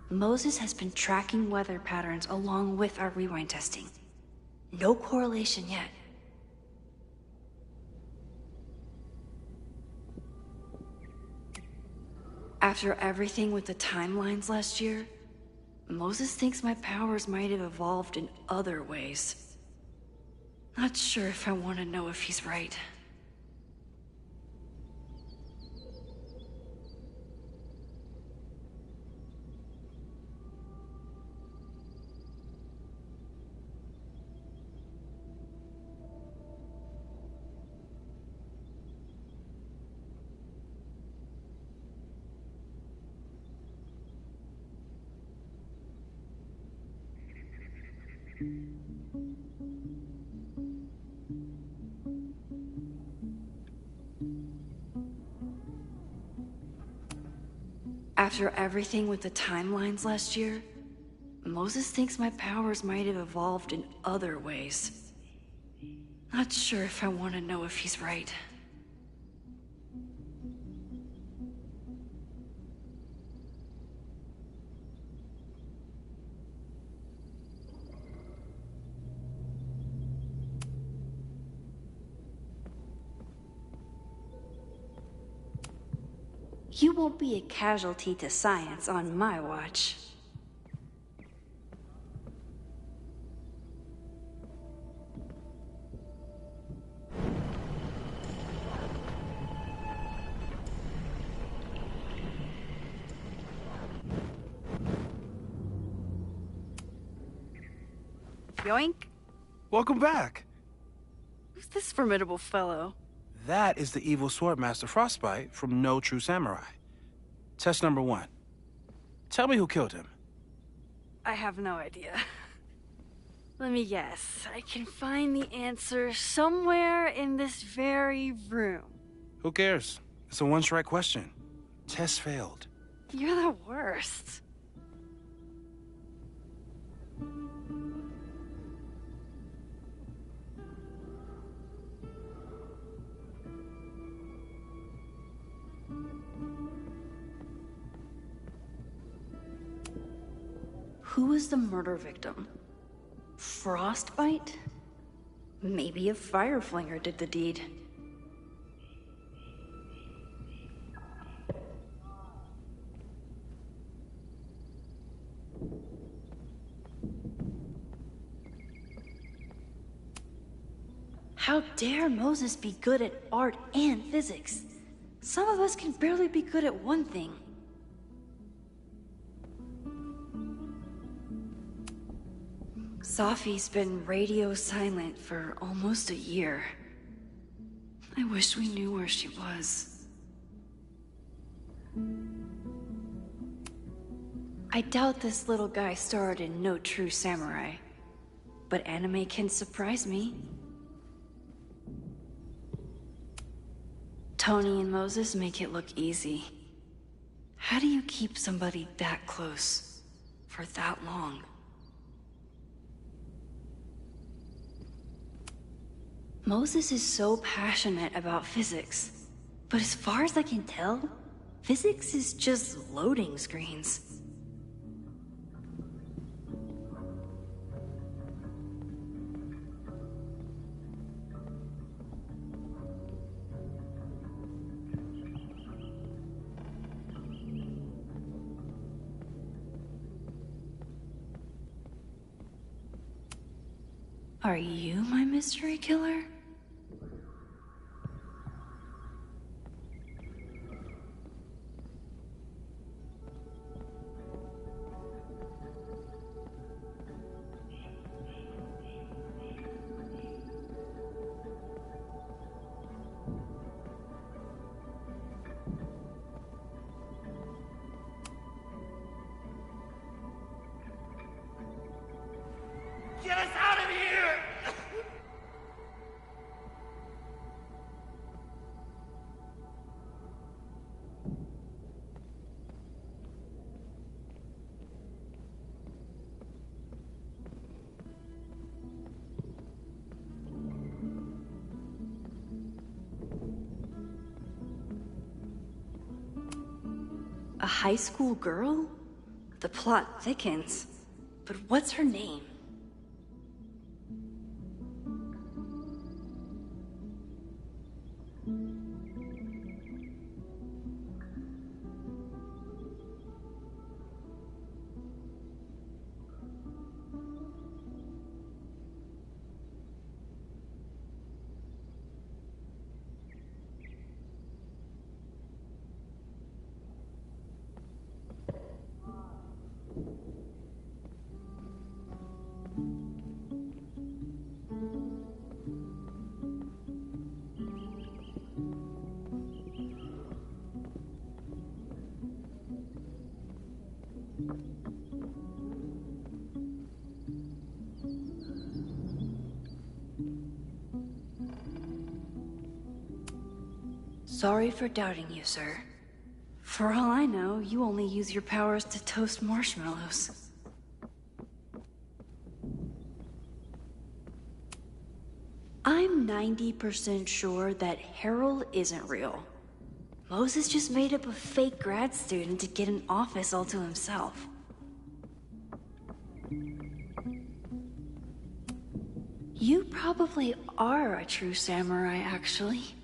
Moses has been tracking weather patterns along with our rewind testing. No correlation yet. After everything with the timelines last year, Moses thinks my powers might have evolved in other ways. Not sure if I want to know if he's right. After everything with the timelines last year, Moses thinks my powers might have evolved in other ways. Not sure if I want to know if he's right. You won't be a casualty to science on my watch. Yoink. Welcome back. Who's this formidable fellow? That is the evil Swordmaster Frostbite from No True Samurai. Test number 1. Tell me who killed him. I have no idea. Let me guess. I can find the answer somewhere in this very room. Who cares? It's a one-strike question. Test failed. You're the worst. Who was the murder victim? Frostbite? Maybe a fireflinger did the deed. How dare Moses be good at art and physics? Some of us can barely be good at one thing. Sophie's been radio silent for almost a year. I wish we knew where she was. I doubt this little guy starred in No True Samurai, but anime can surprise me. Tony and Moses make it look easy. How do you keep somebody that close for that long? Moses is so passionate about physics, but as far as I can tell, physics is just loading screens. Are you my mystery killer? Get us out of here! A high school girl? The plot thickens. But what's her name? Sorry for doubting you, sir. For all I know, you only use your powers to toast marshmallows. I'm 90% sure that Harold isn't real. Moses just made up a fake grad student to get an office all to himself. You probably are a true samurai, actually.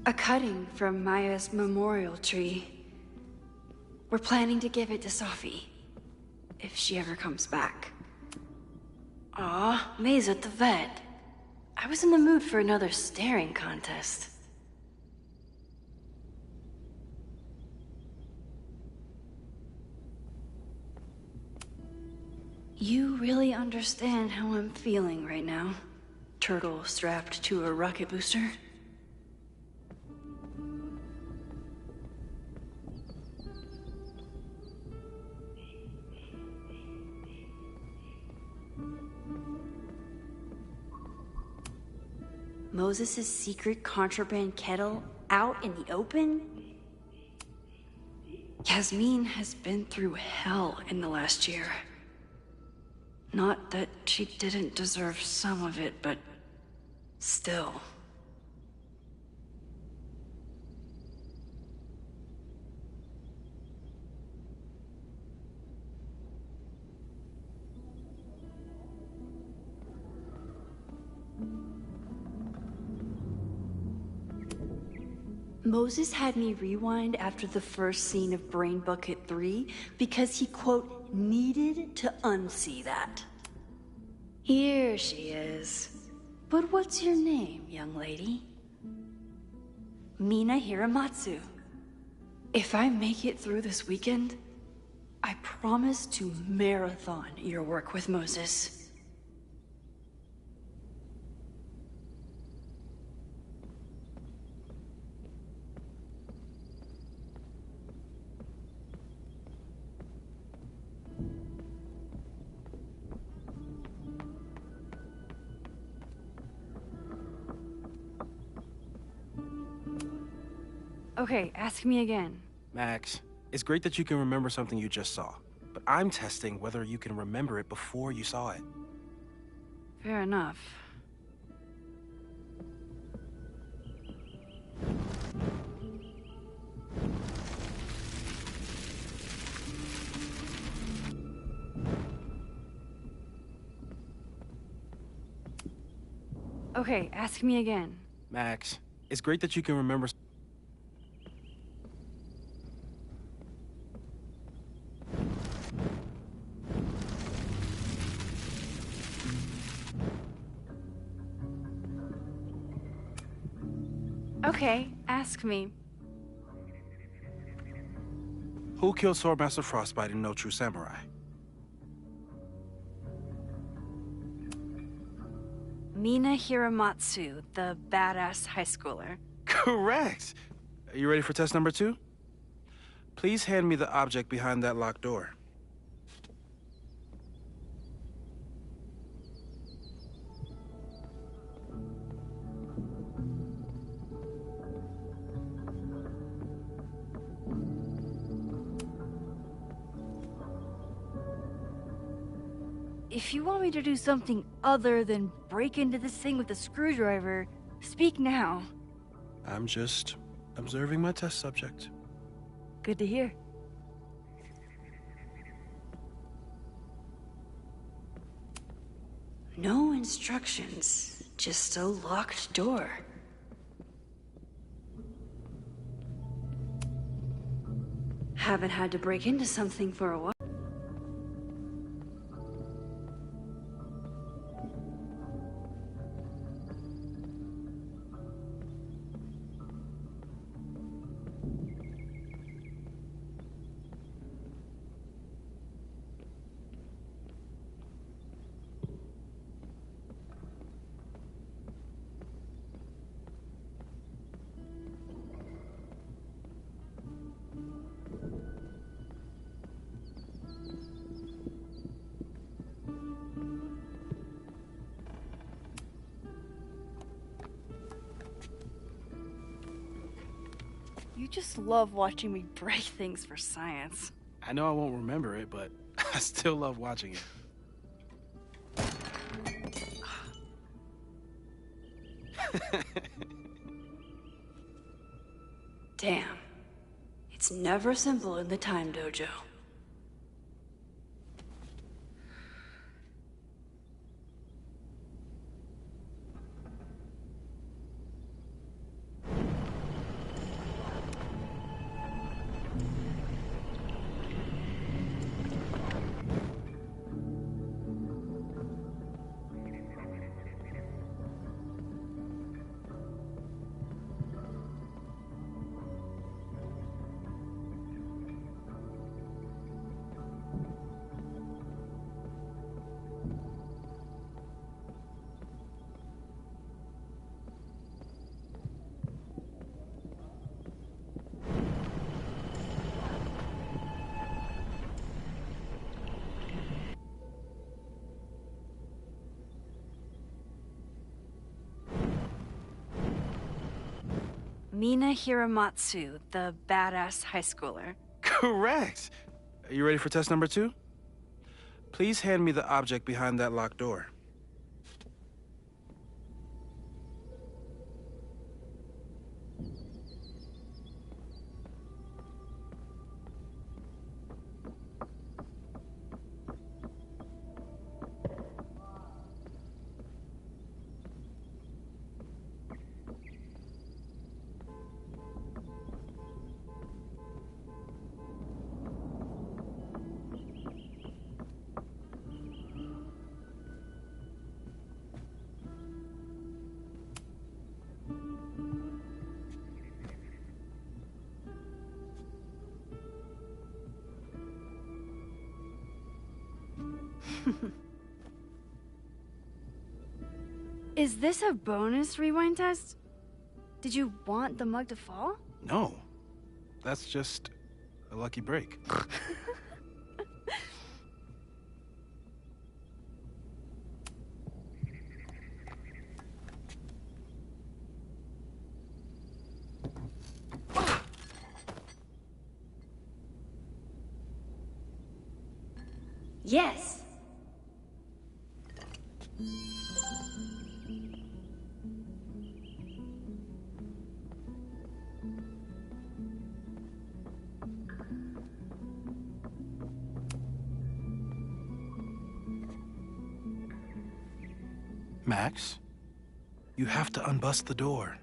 A cutting from Maya's memorial tree. We're planning to give it to Sophie, if she ever comes back. Aw, May's at the vet. I was in the mood for another staring contest. You really understand how I'm feeling right now? Turtle strapped to a rocket booster? Moses' secret contraband kettle out in the open? Yasmin has been through hell in the last year. Not that she didn't deserve some of it, but still. Moses had me rewind after the first scene of Brain Bucket 3 because he, quote, needed to unsee that. Here she is. But what's your name, young lady? Mina Hiramatsu. If I make it through this weekend, I promise to marathon your work with Moses. Okay, ask me again. Max, it's great that you can remember something you just saw, but I'm testing whether you can remember it before you saw it. Fair enough. Okay, ask me again. Max, it's great that you can remember. Okay, ask me. Who killed Swordmaster Frostbite in No True Samurai? Mina Hiramatsu, the badass high schooler. Correct! Are you ready for test number 2? Please hand me the object behind that locked door. If you want me to do something other than break into this thing with a screwdriver, speak now. I'm just observing my test subject. Good to hear. No instructions, just a locked door. Haven't had to break into something for a while. You just love watching me break things for science. I know I won't remember it, but I still love watching it. Damn. It's never simple in the time dojo. Mina Hiramatsu, the badass high schooler. Correct. Are you ready for test number 2? Please hand me the object behind that locked door. Is this a bonus rewind test? Did you want the mug to fall? No. That's just a lucky break. Yes. Max, you have to unbust the door.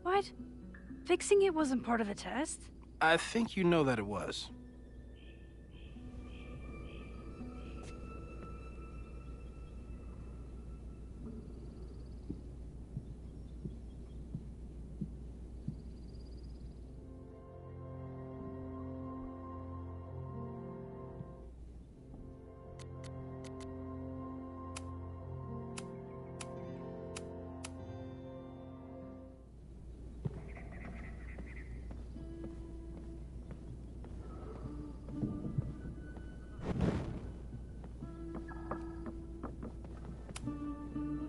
What? Fixing it wasn't part of the test? I think you know that it was.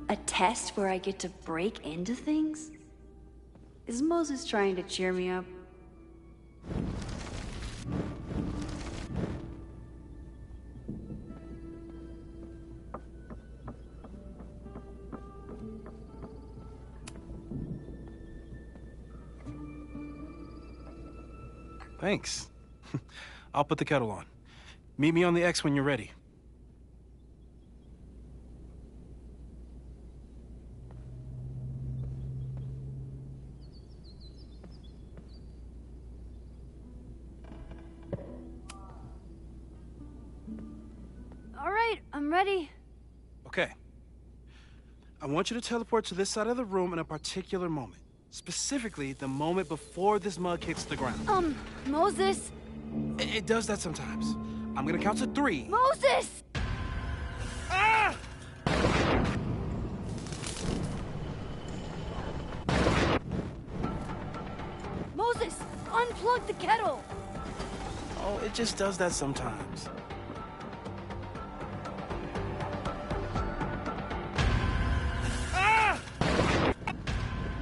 A test where I get to break into things? Is Moses trying to cheer me up? Thanks. I'll put the kettle on. Meet me on the X when you're ready. All right, I'm ready. Okay. I want you to teleport to this side of the room in a particular moment. Specifically, the moment before this mug hits the ground. Moses! It does that sometimes. I'm gonna count to 3. Moses! Ah! Moses, unplug the kettle! Oh, it just does that sometimes. Ah!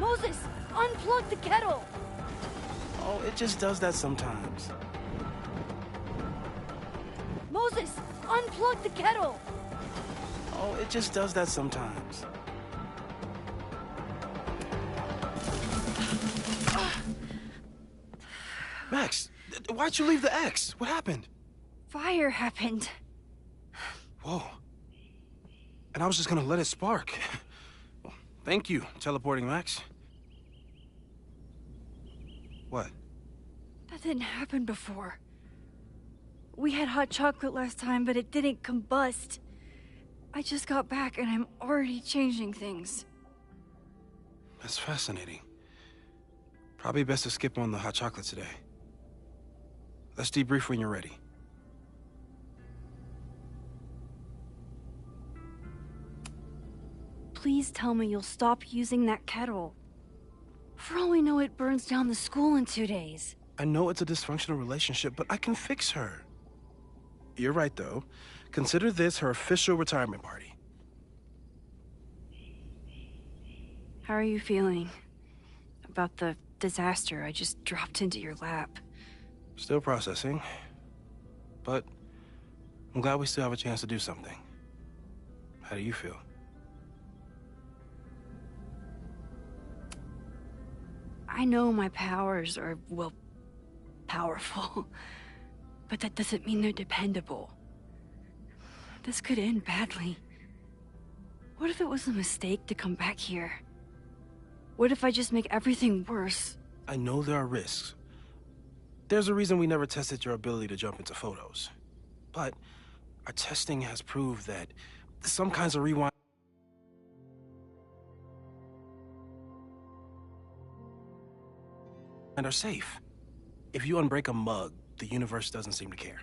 Moses, unplug the kettle! Oh, it just does that sometimes. Moses, unplug the kettle! Oh, it just does that sometimes. Max, why'd you leave the X? What happened? Fire happened. Whoa. And I was just gonna let it spark. Well, thank you, teleporting Max. What? That didn't happen before. We had hot chocolate last time, but it didn't combust. I just got back and I'm already changing things. That's fascinating. Probably best to skip on the hot chocolate today. Let's debrief when you're ready. Please tell me you'll stop using that kettle. For all we know, it burns down the school in 2 days. I know it's a dysfunctional relationship, but I can fix her. You're right, though. Consider this her official retirement party. How are you feeling about the disaster, I just dropped into your lap. Still processing. But I'm glad we still have a chance to do something. How do you feel? I know my powers are, well, powerful. But that doesn't mean they're dependable. This could end badly. What if it was a mistake to come back here? What if I just make everything worse? I know there are risks. There's a reason we never tested your ability to jump into photos. But our testing has proved that some kinds of rewind are safe. If you unbreak a mug, the universe doesn't seem to care.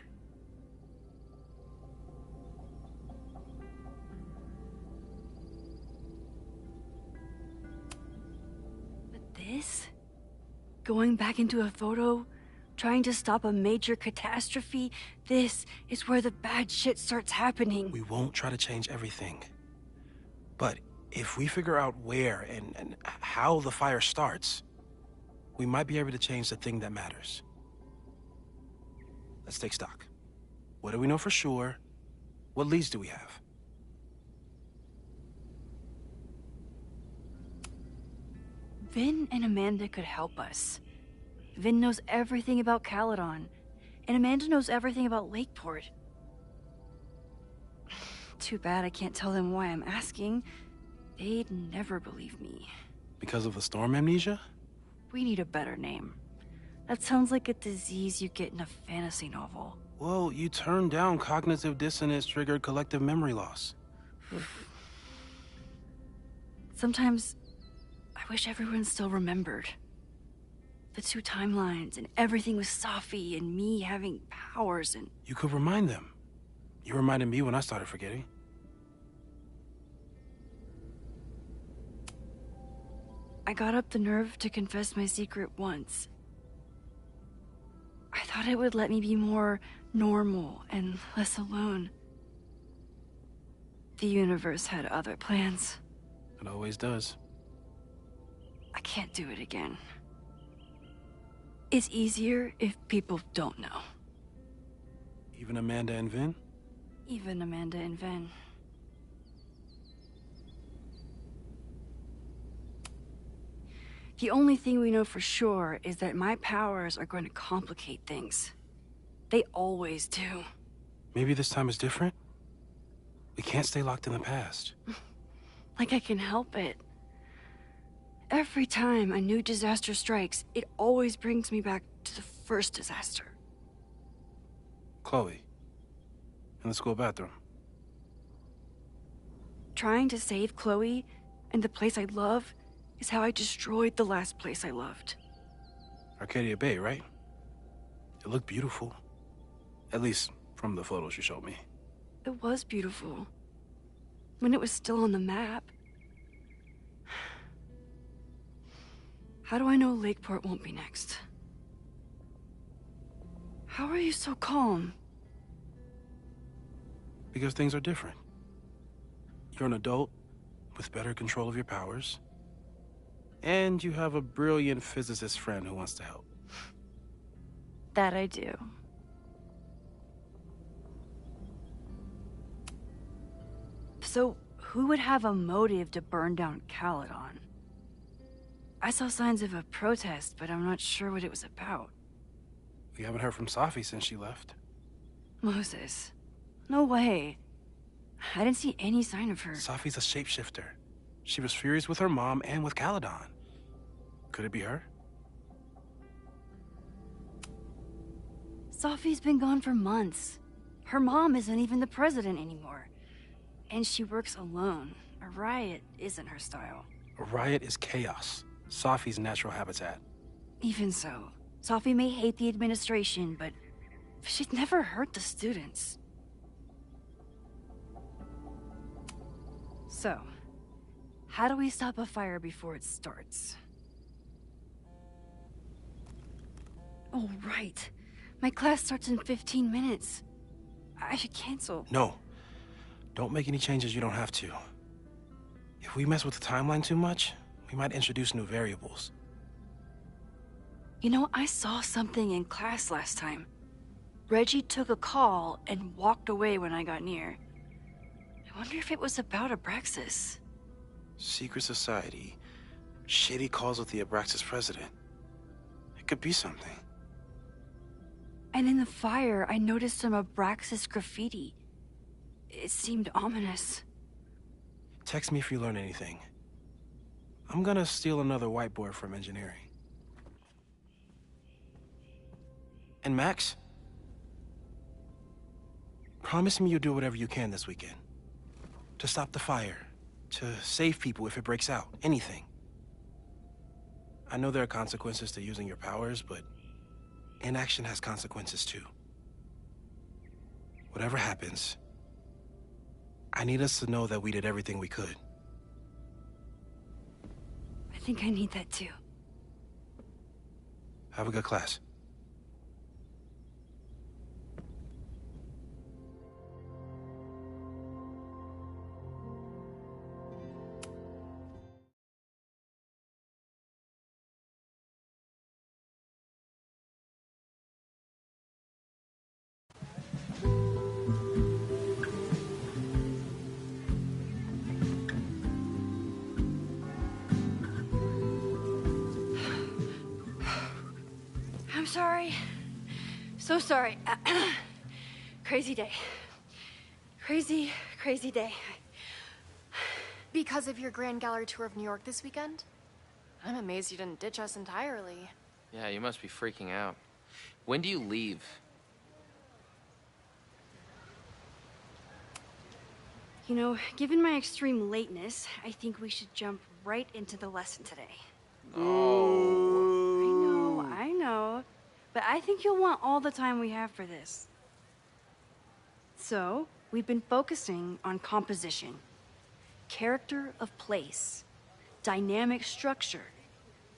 But this? Going back into a photo? Trying to stop a major catastrophe? This is where the bad shit starts happening. We won't try to change everything. But if we figure out where and how the fire starts, we might be able to change the thing that matters. Let's take stock. What do we know for sure? What leads do we have? Vin and Amanda could help us. Vin knows everything about Caledon, and Amanda knows everything about Lakeport. Too bad I can't tell them why I'm asking. They'd never believe me. Because of the storm amnesia? We need a better name. That sounds like a disease you get in a fantasy novel. Well, you turned down cognitive dissonance triggered collective memory loss. Sometimes, I wish everyone still remembered. The two timelines and everything with Safi and me having powers and... You could remind them. You reminded me when I started forgetting. I got up the nerve to confess my secret once. I thought it would let me be more normal and less alone. The universe had other plans. It always does. I can't do it again. It's easier if people don't know. Even Amanda and Vin? Even Amanda and Vin. The only thing we know for sure is that my powers are going to complicate things. They always do. Maybe this time is different? We can't stay locked in the past. Like I can help it. Every time a new disaster strikes, it always brings me back to the first disaster. Chloe, in the school bathroom. Trying to save Chloe and the place I love is how I destroyed the last place I loved. Arcadia Bay, right? It looked beautiful. At least from the photos you showed me. It was beautiful. When it was still on the map. How do I know Lakeport won't be next? How are you so calm? Because things are different. You're an adult with better control of your powers. And you have a brilliant physicist friend who wants to help. That I do. So, who would have a motive to burn down Caledon? I saw signs of a protest, but I'm not sure what it was about. We haven't heard from Safi since she left. Moses. No way. I didn't see any sign of her. Safi's a shapeshifter. She was furious with her mom and with Caledon. Could it be her? Safi's been gone for months. Her mom isn't even the president anymore. And she works alone. A riot isn't her style. A riot is chaos. Safi's natural habitat. Even so, Safi may hate the administration, but she'd never hurt the students. So, how do we stop a fire before it starts? Oh, right. My class starts in 15 minutes. I should cancel. No. Don't make any changes you don't have to. If we mess with the timeline too much, we might introduce new variables. You know, I saw something in class last time. Reggie took a call and walked away when I got near. I wonder if it was about Abraxas. Secret society. Shady calls with the Abraxas president. It could be something. And in the fire, I noticed some Abraxas graffiti. It seemed ominous. Text me if you learn anything. I'm gonna steal another whiteboard from engineering. And Max? Promise me you'll do whatever you can this weekend. To stop the fire. To save people if it breaks out. Anything. I know there are consequences to using your powers, but inaction has consequences too. Whatever happens, I need us to know that we did everything we could. I think I need that too. Have a good class. I'm sorry. So sorry. Crazy day. Crazy, crazy day. Because of your Grand Gallery tour of New York this weekend? I'm amazed you didn't ditch us entirely. Yeah, you must be freaking out. When do you leave? You know, given my extreme lateness, I think we should jump right into the lesson today. Oh. I know. But I think you'll want all the time we have for this. So, we've been focusing on composition, character of place, dynamic structure,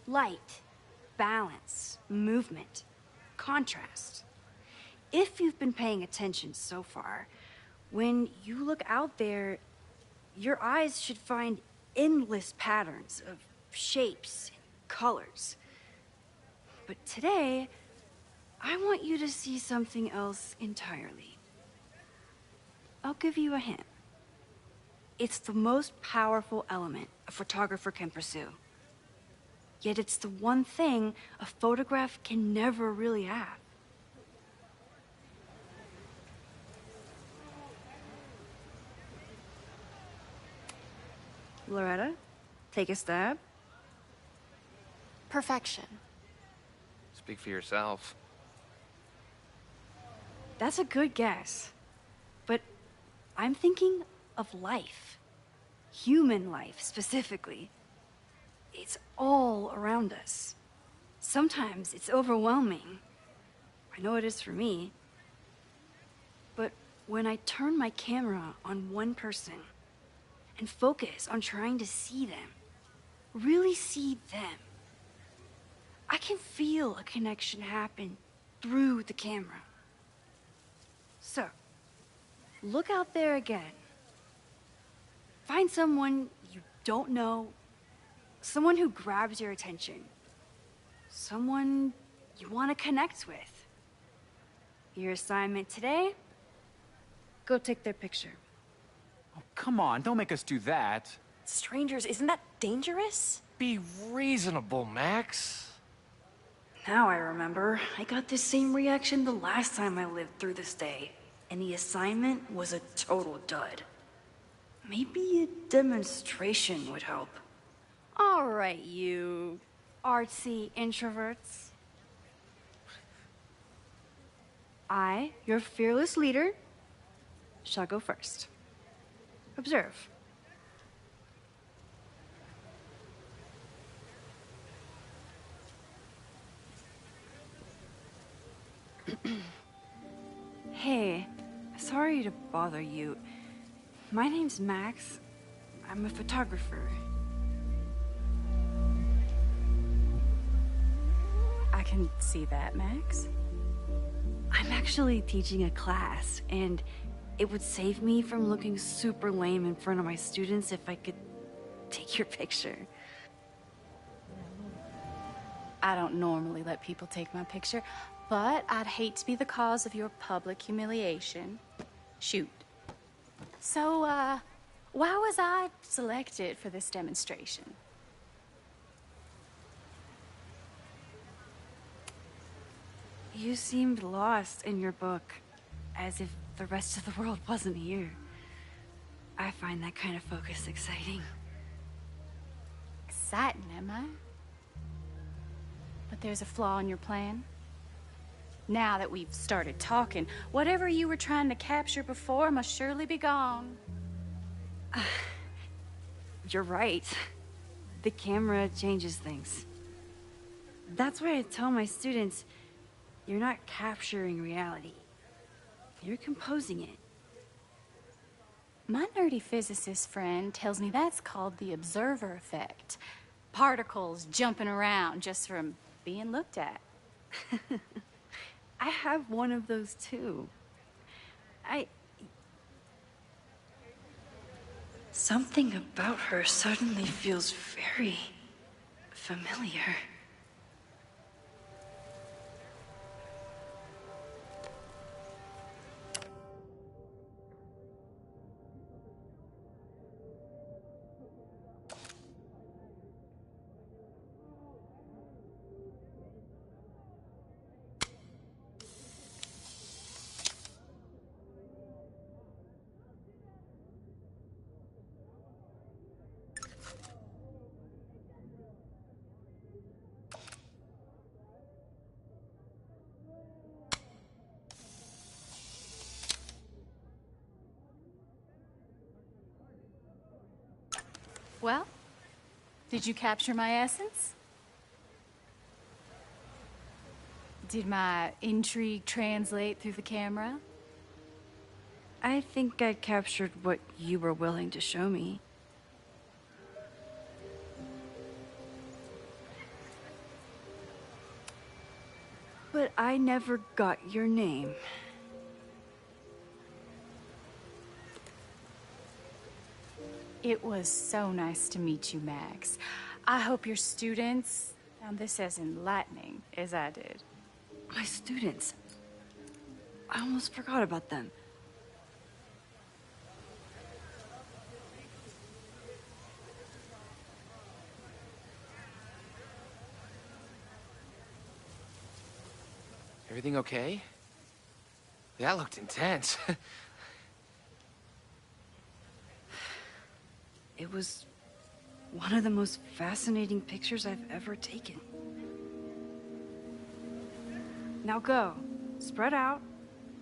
light, balance, movement, contrast. If you've been paying attention so far, when you look out there, your eyes should find endless patterns of shapes and colors. But today, I want you to see something else entirely. I'll give you a hint. It's the most powerful element a photographer can pursue. Yet it's the one thing a photograph can never really have. Loretta, take a stab. Perfection. Speak for yourself. That's a good guess. But I'm thinking of life. Human life, specifically. It's all around us. Sometimes it's overwhelming. I know it is for me. But when I turn my camera on one person and focus on trying to see them, really see them, I can feel a connection happen through the camera. So, look out there again. Find someone you don't know, someone who grabs your attention, someone you want to connect with. Your assignment today? Go take their picture. Oh, come on, don't make us do that. Strangers, isn't that dangerous? Be reasonable, Max. Now I remember. I got the same reaction the last time I lived through this day, and the assignment was a total dud. Maybe a demonstration would help. All right, you artsy introverts. I, your fearless leader, shall go first. Observe. Hey, sorry to bother you. My name's Max. I'm a photographer. I can see that, Max. I'm actually teaching a class, and it would save me from looking super lame in front of my students if I could take your picture. I don't normally let people take my picture, but I'd hate to be the cause of your public humiliation. Shoot. So, why was I selected for this demonstration? You seemed lost in your book, as if the rest of the world wasn't here. I find that kind of focus exciting. Exciting, am I? But there's a flaw in your plan. Now that we've started talking, whatever you were trying to capture before must surely be gone. You're right. The camera changes things. That's why I tell my students, you're not capturing reality. You're composing it. My nerdy physicist friend tells me that's called the observer effect. Particles jumping around just from being looked at. I have one of those too. Something about her suddenly feels very familiar. Well, did you capture my essence? Did my intrigue translate through the camera? I think I captured what you were willing to show me. But I never got your name. It was so nice to meet you, Max. I hope your students found this as enlightening as I did. My students. I almost forgot about them. Everything okay? That looked intense. It was one of the most fascinating pictures I've ever taken. Now go. Spread out.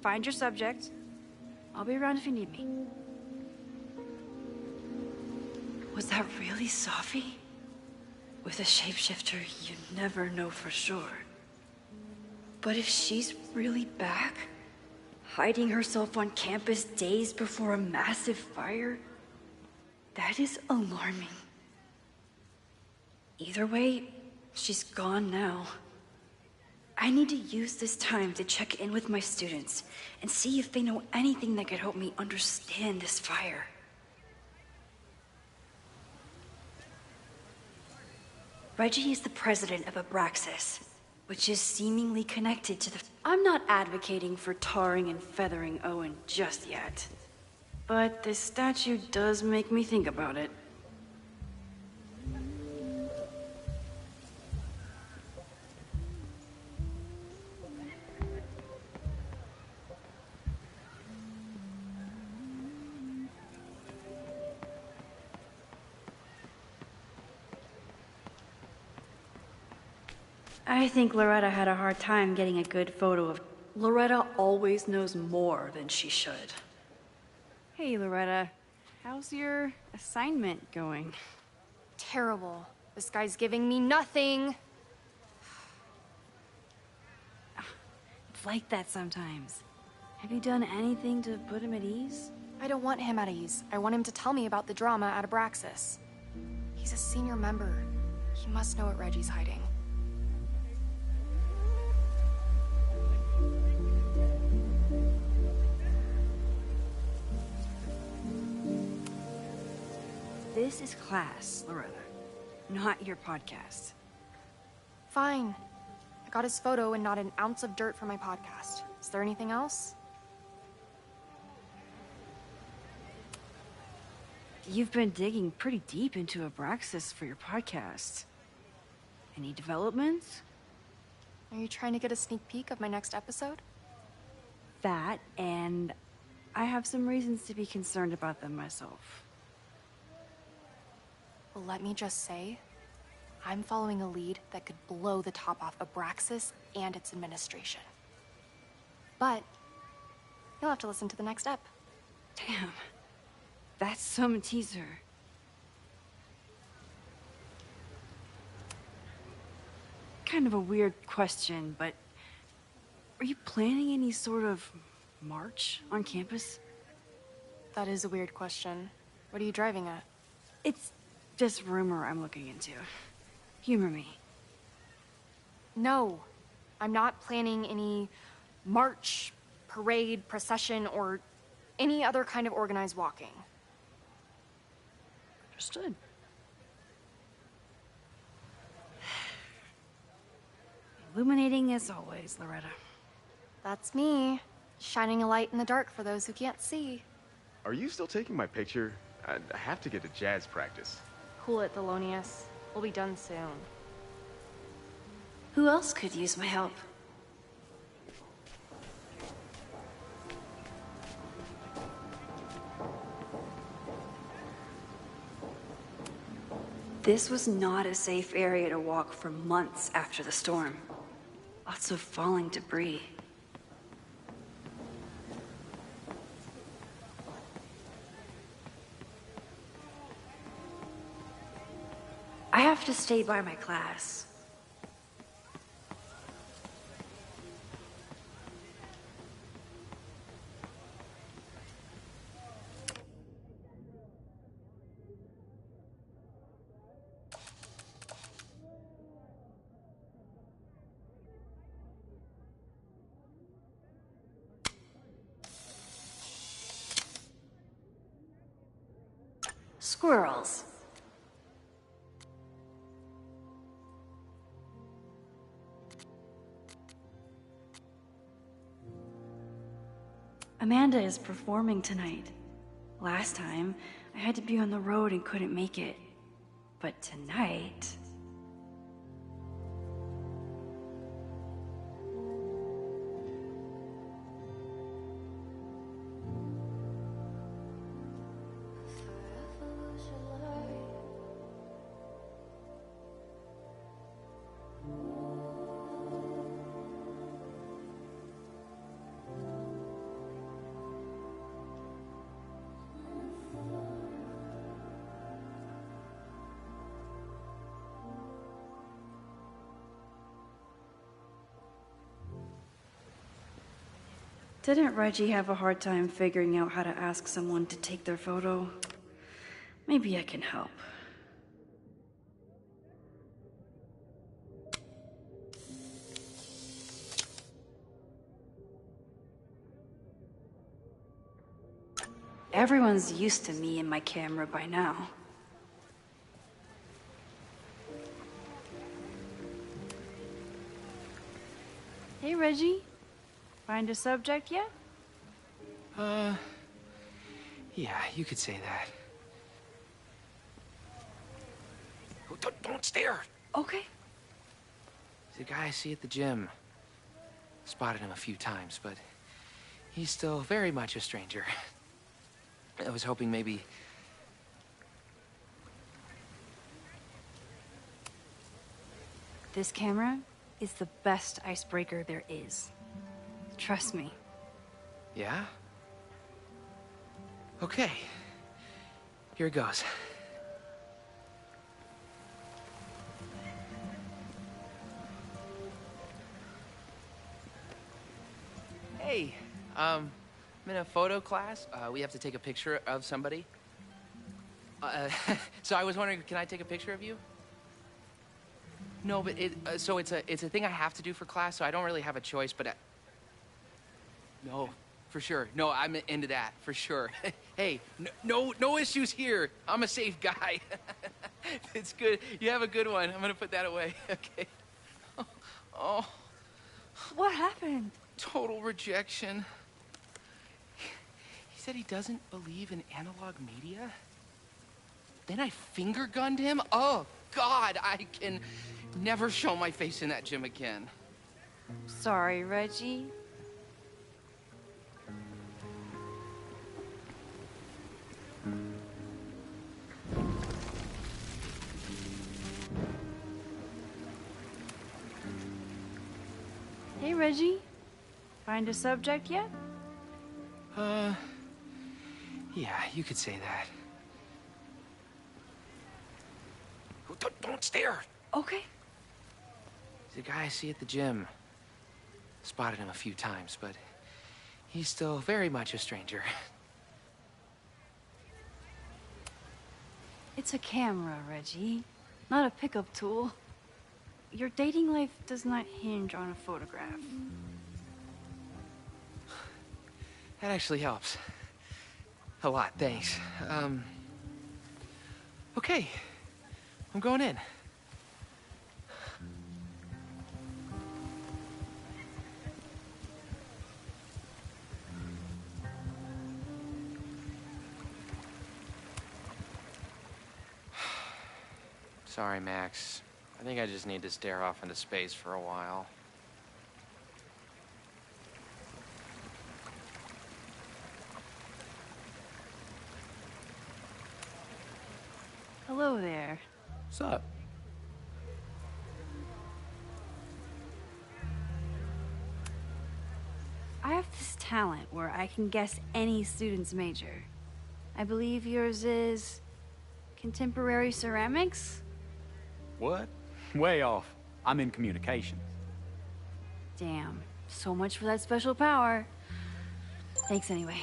Find your subject. I'll be around if you need me. Was that really Safi? With a shapeshifter, you never know for sure. But if she's really back, hiding herself on campus days before a massive fire, that is alarming. Either way, she's gone now. I need to use this time to check in with my students and see if they know anything that could help me understand this fire. Reggie is the president of Abraxas, which is seemingly connected to the... I'm not advocating for tarring and feathering Owen just yet. But this statue does make me think about it. I think Loretta had a hard time getting a good photo of... Loretta always knows more than she should. Hey, Loretta. How's your assignment going? Terrible. This guy's giving me nothing. It's like that sometimes. Have you done anything to put him at ease? I don't want him at ease. I want him to tell me about the drama at Abraxas. He's a senior member. He must know what Reggie's hiding. This is class, Loretta, not your podcast. Fine. I got his photo and not an ounce of dirt for my podcast. Is there anything else? You've been digging pretty deep into Abraxas for your podcast. Any developments? Are you trying to get a sneak peek of my next episode? That, and I have some reasons to be concerned about them myself. Well, let me just say, I'm following a lead that could blow the top off Abraxas and its administration. But you'll have to listen to the next ep. Damn. That's some teaser. Kind of a weird question, but are you planning any sort of march on campus? That is a weird question. What are you driving at? It's just rumor I'm looking into. Humor me. No, I'm not planning any march, parade, procession, or any other kind of organized walking. Understood. Illuminating as always, Loretta. That's me, shining a light in the dark for those who can't see. Are you still taking my picture? I have to get to jazz practice. Cool it, Thelonious. We'll be done soon. Who else could use my help? This was not a safe area to walk for months after the storm. Lots of falling debris. I have to stay by my class. Squirrels. Amanda is performing tonight. Last time, I had to be on the road and couldn't make it. But tonight... Didn't Reggie have a hard time figuring out how to ask someone to take their photo? Maybe I can help. Everyone's used to me and my camera by now. Hey, Reggie. Find a subject yet? Yeah, you could say that. Oh, don't stare! Okay. The guy I see at the gym. Spotted him a few times, but he's still very much a stranger. I was hoping maybe... This camera is the best icebreaker there is. Trust me. Yeah? Okay. Here it goes. Hey, I'm in a photo class. We have to take a picture of somebody. So I was wondering, can I take a picture of you? No, but it's a thing I have to do for class, so I don't really have a choice, but no, for sure. No, I'm into that, for sure. Hey, no issues here. I'm a safe guy. It's good. You have a good one. I'm gonna put that away, okay? Oh. What happened? Total rejection. He said he doesn't believe in analog media. Then I finger gunned him? Oh, God, I can never show my face in that gym again. Sorry, Reggie. Hey, Reggie. Find a subject yet? Yeah, you could say that. Don't stare! Okay. He's a guy I see at the gym. Spotted him a few times, but he's still very much a stranger. It's a camera, Reggie. Not a pickup tool. Your dating life does not hinge on a photograph. That actually helps. A lot, thanks. Okay. I'm going in. Sorry, Max. I think I just need to stare off into space for a while. Hello there. What's up? I have this talent where I can guess any student's major. I believe yours is contemporary ceramics? What? Way off. I'm in communications. Damn, so much for that special power. Thanks anyway.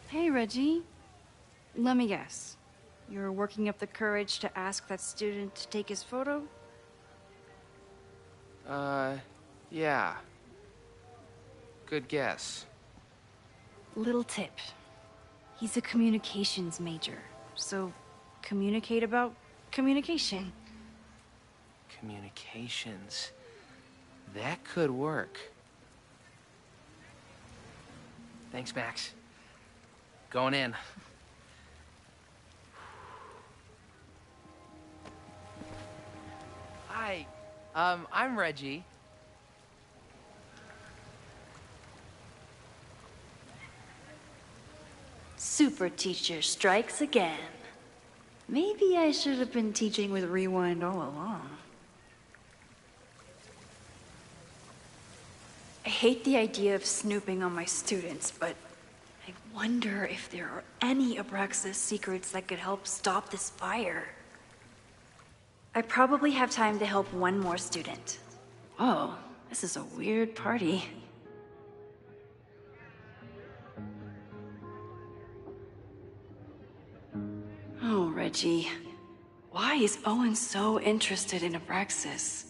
Hey, Reggie. Let me guess. You're working up the courage to ask that student to take his photo? Yeah. Good guess. Little tip. He's a communications major, so communicate about communication. Communications. That could work. Thanks, Max. Going in. Hi. I'm Reggie. Super teacher strikes again. Maybe I should have been teaching with Rewind all along. I hate the idea of snooping on my students, but I wonder if there are any Abraxas secrets that could help stop this fire. I probably have time to help one more student. Whoa, this is a weird party. Oh, Reggie. Why is Owen so interested in Abraxas?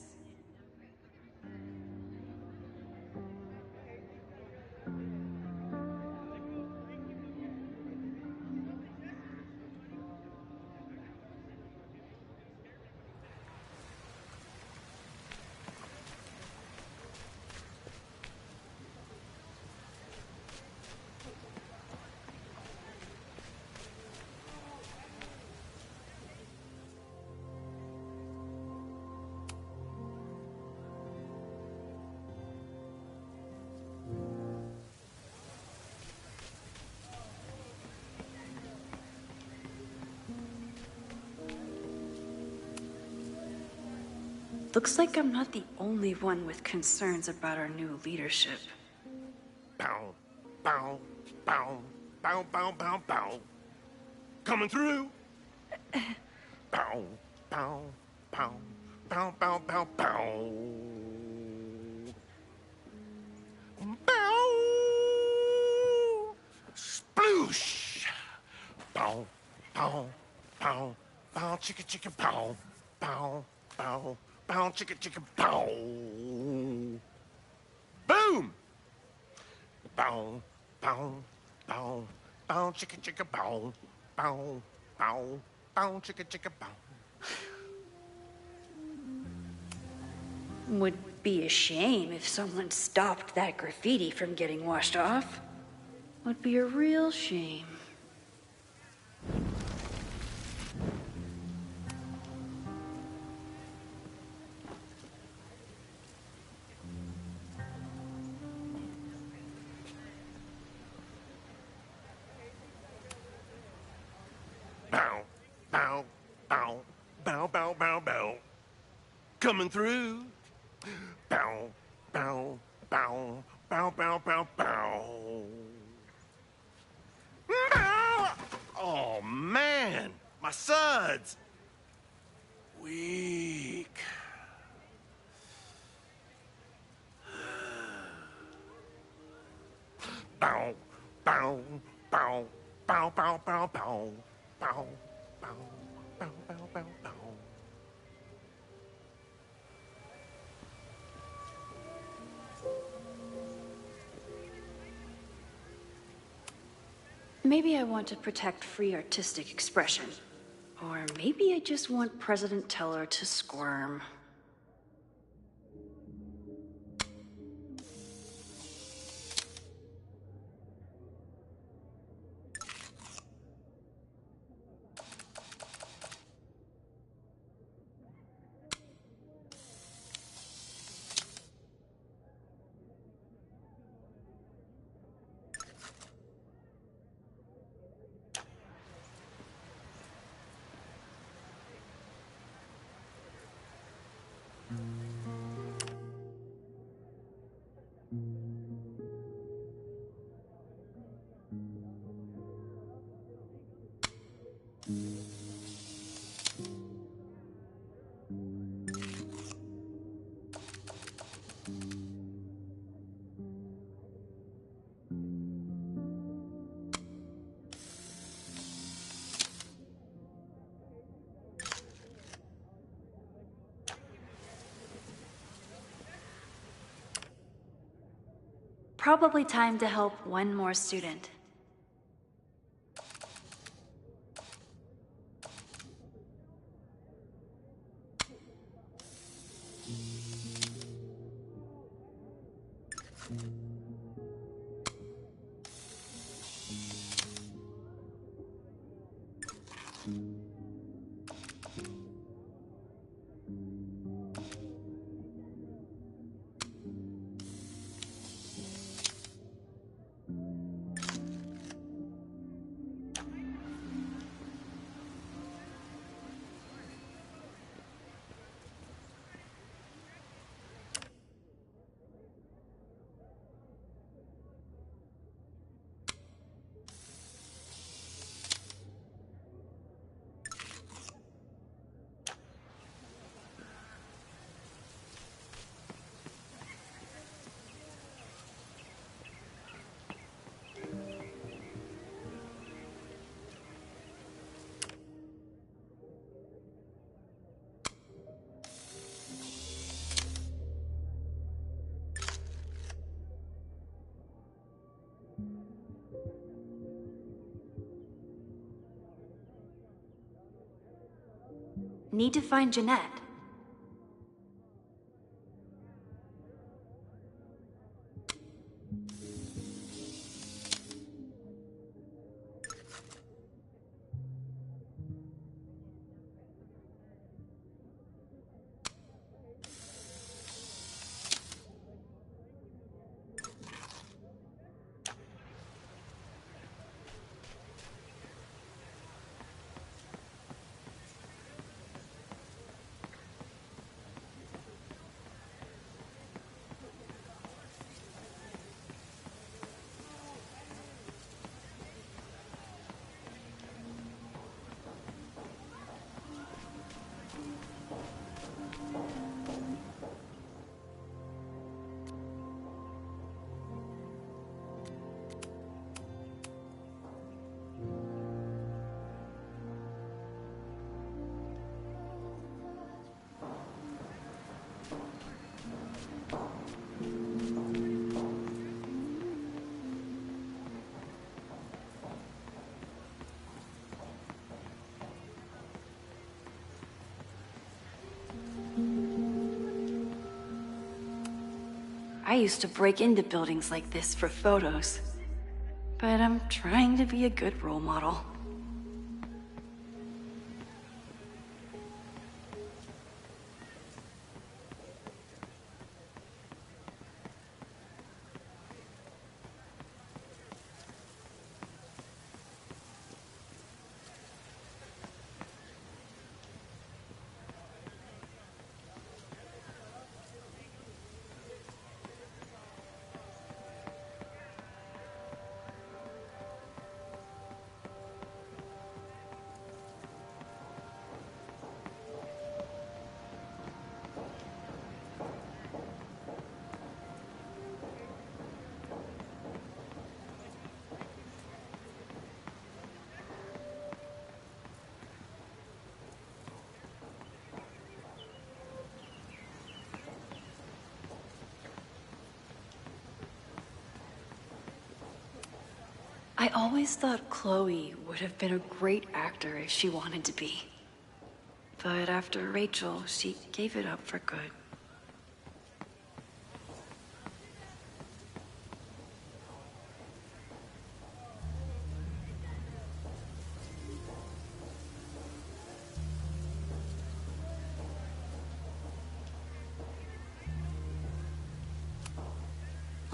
Looks like I'm not the only one with concerns about our new leadership. Bow, bow, bow, bow, bow, bow, bow. Coming through. Bow, bow, bow, bow, bow, bow, bow. Bow. Sploosh. Bow, bow, bow, bow, chicka, chicka, bow, bow, bow. Bow, chicka, chicka, bow. boom! Bow, bow, bow, bow, chicka chicka bow, bow, bow, bow, chicka chicka bow. Would be a shame if someone stopped that graffiti from getting washed off. Would be a real shame. Bow, bow, bow, bow, bow, bow, bow. Coming through. Bow, bow, bow, bow, bow, bow, bow. Bow! Oh, man! My suds! Weak. Bow, bow, bow, bow, bow, bow, bow. Bow, bow, bow, bow, bow, bow. Maybe I want to protect free artistic expression. Or maybe I just want President Teller to squirm. Probably time to help one more student. Need to find Jeanette. I used to break into buildings like this for photos. But I'm trying to be a good role model. I always thought Chloe would have been a great actor if she wanted to be. But after Rachel, she gave it up for good.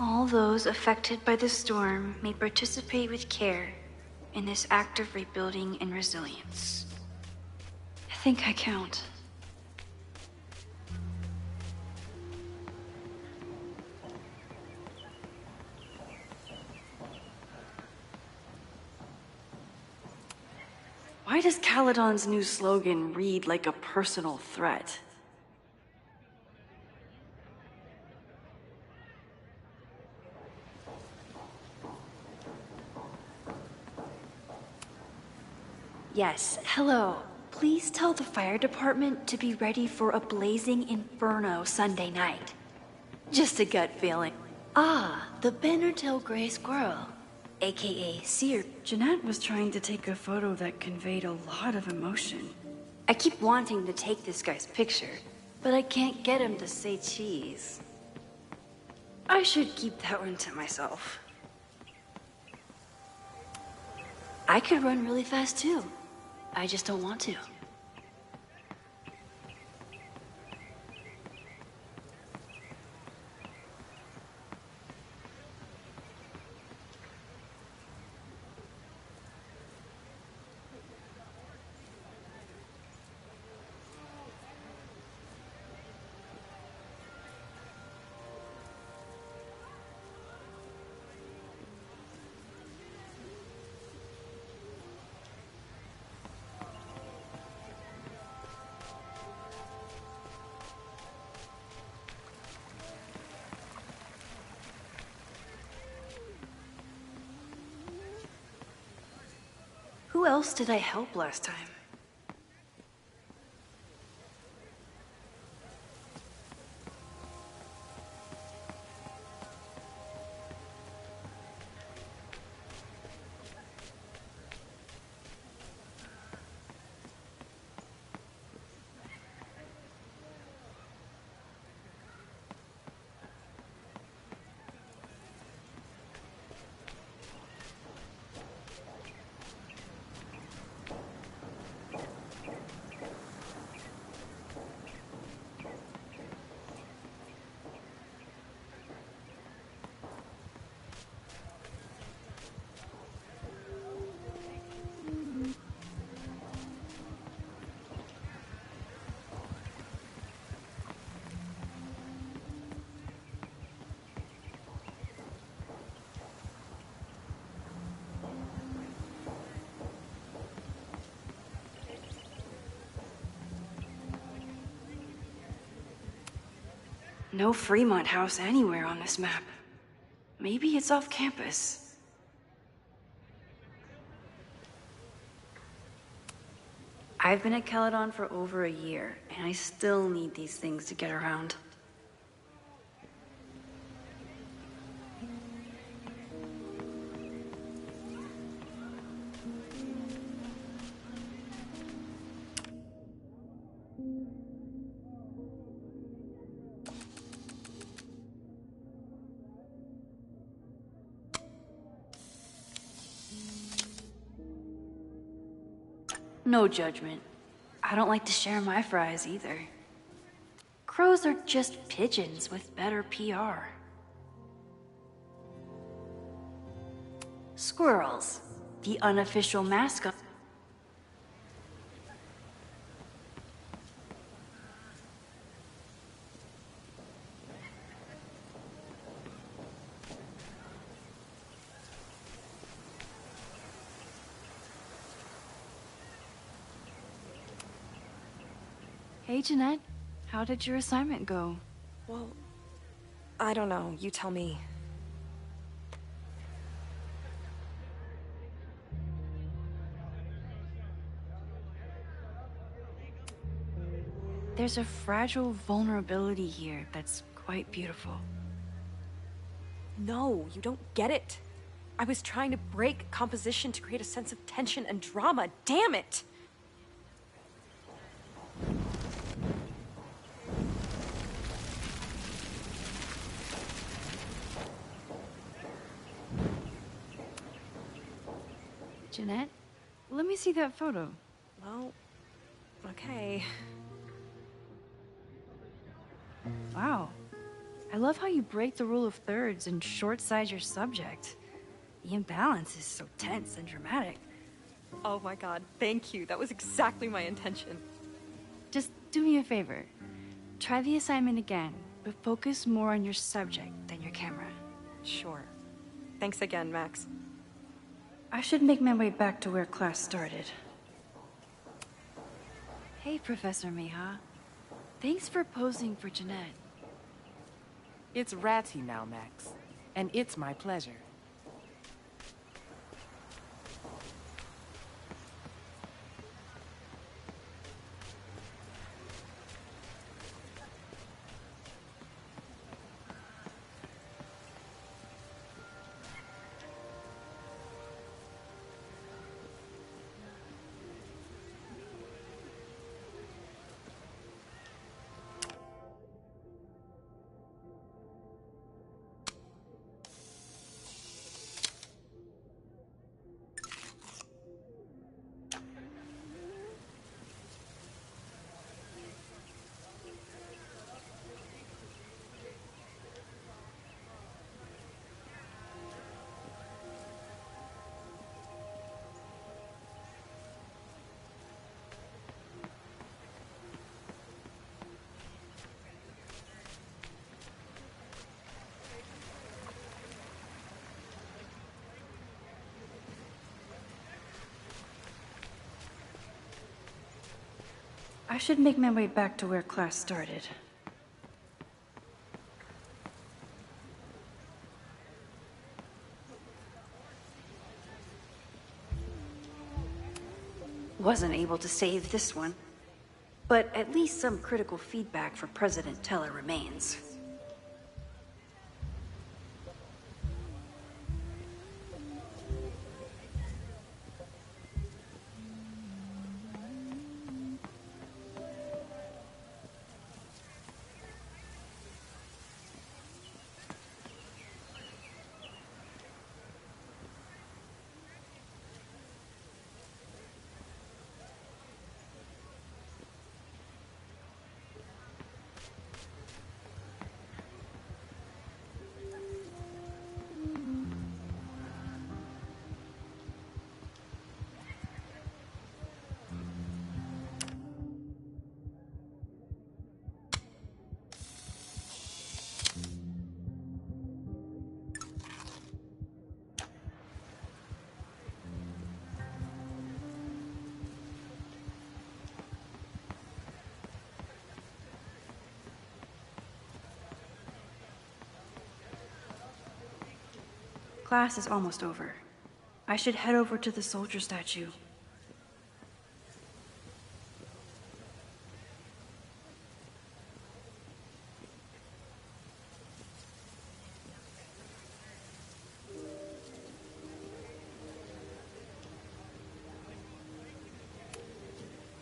All those affected by the storm may participate with care in this act of rebuilding and resilience. I think I count. Why does Caledon's new slogan read like a personal threat? Yes, hello. Please tell the fire department to be ready for a blazing inferno Sunday night. Just a gut feeling. Ah, the Bannertail Gray Squirrel, aka Seer. Jeanette was trying to take a photo that conveyed a lot of emotion. I keep wanting to take this guy's picture, but I can't get him to say cheese. I should keep that one to myself. I could run really fast too. I just don't want to. Who else did I help last time? No Fremont house anywhere on this map. Maybe it's off campus. I've been at Caledon for over a year, and I still need these things to get around. No judgment. I don't like to share my fries either. Crows are just pigeons with better PR. Squirrels, the unofficial mascot. Hey, Jeanette. How did your assignment go? Well, I don't know. You tell me. There's a fragile vulnerability here that's quite beautiful. No, you don't get it. I was trying to break composition to create a sense of tension and drama. Damn it! Jeanette, let me see that photo. Well, okay. Wow. I love how you break the rule of thirds and short-size your subject. The imbalance is so tense and dramatic. Oh my god, thank you. That was exactly my intention. Just do me a favor. Try the assignment again, but focus more on your subject than your camera. Sure. Thanks again, Max. I should make my way back to where class started. Hey, Professor Miha. Thanks for posing for Jeanette. It's Ratty now, Max. And it's my pleasure. I should make my way back to where class started. Wasn't able to save this one. But at least some critical feedback for President Teller remains. Class is almost over. I should head over to the soldier statue.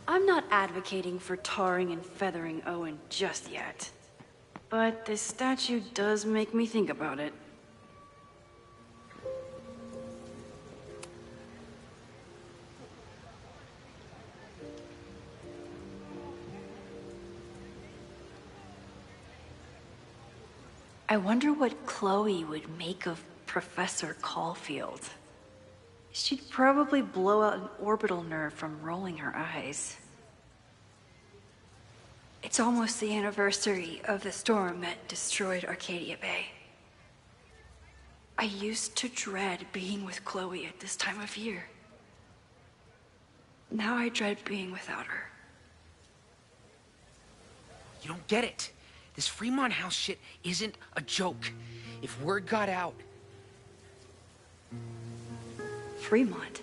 I'm not advocating for tarring and feathering Owen just yet. But this statue does make me think about it. I wonder what Chloe would make of Professor Caulfield. She'd probably blow out an orbital nerve from rolling her eyes. It's almost the anniversary of the storm that destroyed Arcadia Bay. I used to dread being with Chloe at this time of year. Now I dread being without her. You don't get it. This Fremont House shit isn't a joke. If word got out... Fremont?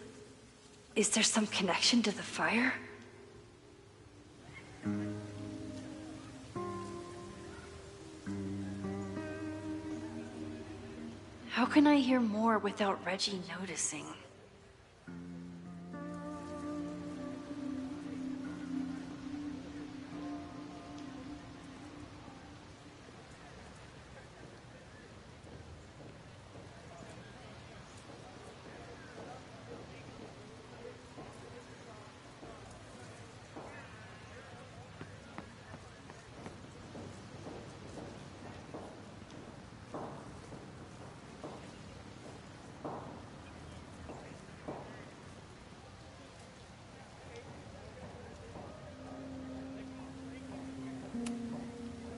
Is there some connection to the fire? How can I hear more without Reggie noticing?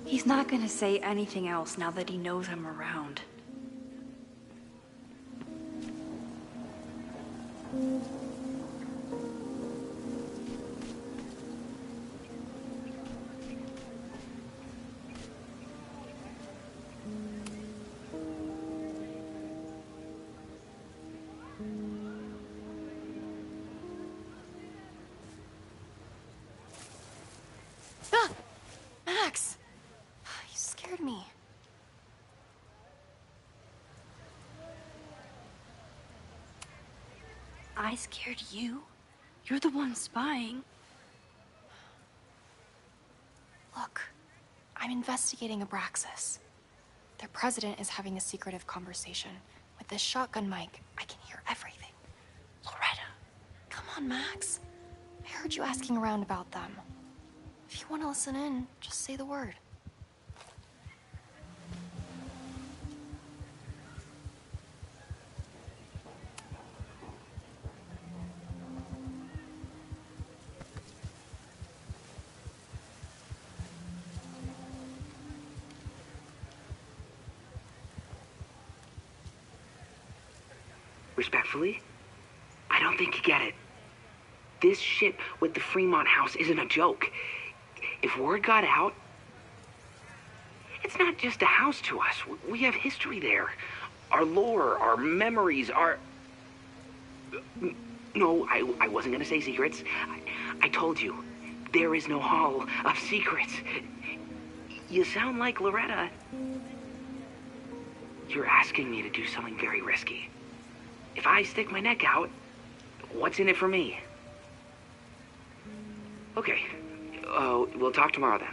He's not gonna say anything else now that he knows I'm around. Ah! Max! You scared me. I scared you? You're the one spying. Look, I'm investigating Abraxas. Their president is having a secretive conversation. With this shotgun mic, I can hear everything. Loretta, come on, Max. I heard you asking around about them. If you want to listen in, just say the word. Respectfully, I don't think you get it. This shit with the Fremont House isn't a joke. If word got out, it's not just a house to us. We have history there. Our lore, our memories, our... No, I wasn't gonna say secrets. I told you, there is no hall of secrets. You sound like Loretta. You're asking me to do something very risky. If I stick my neck out, what's in it for me? Okay. We'll talk tomorrow then.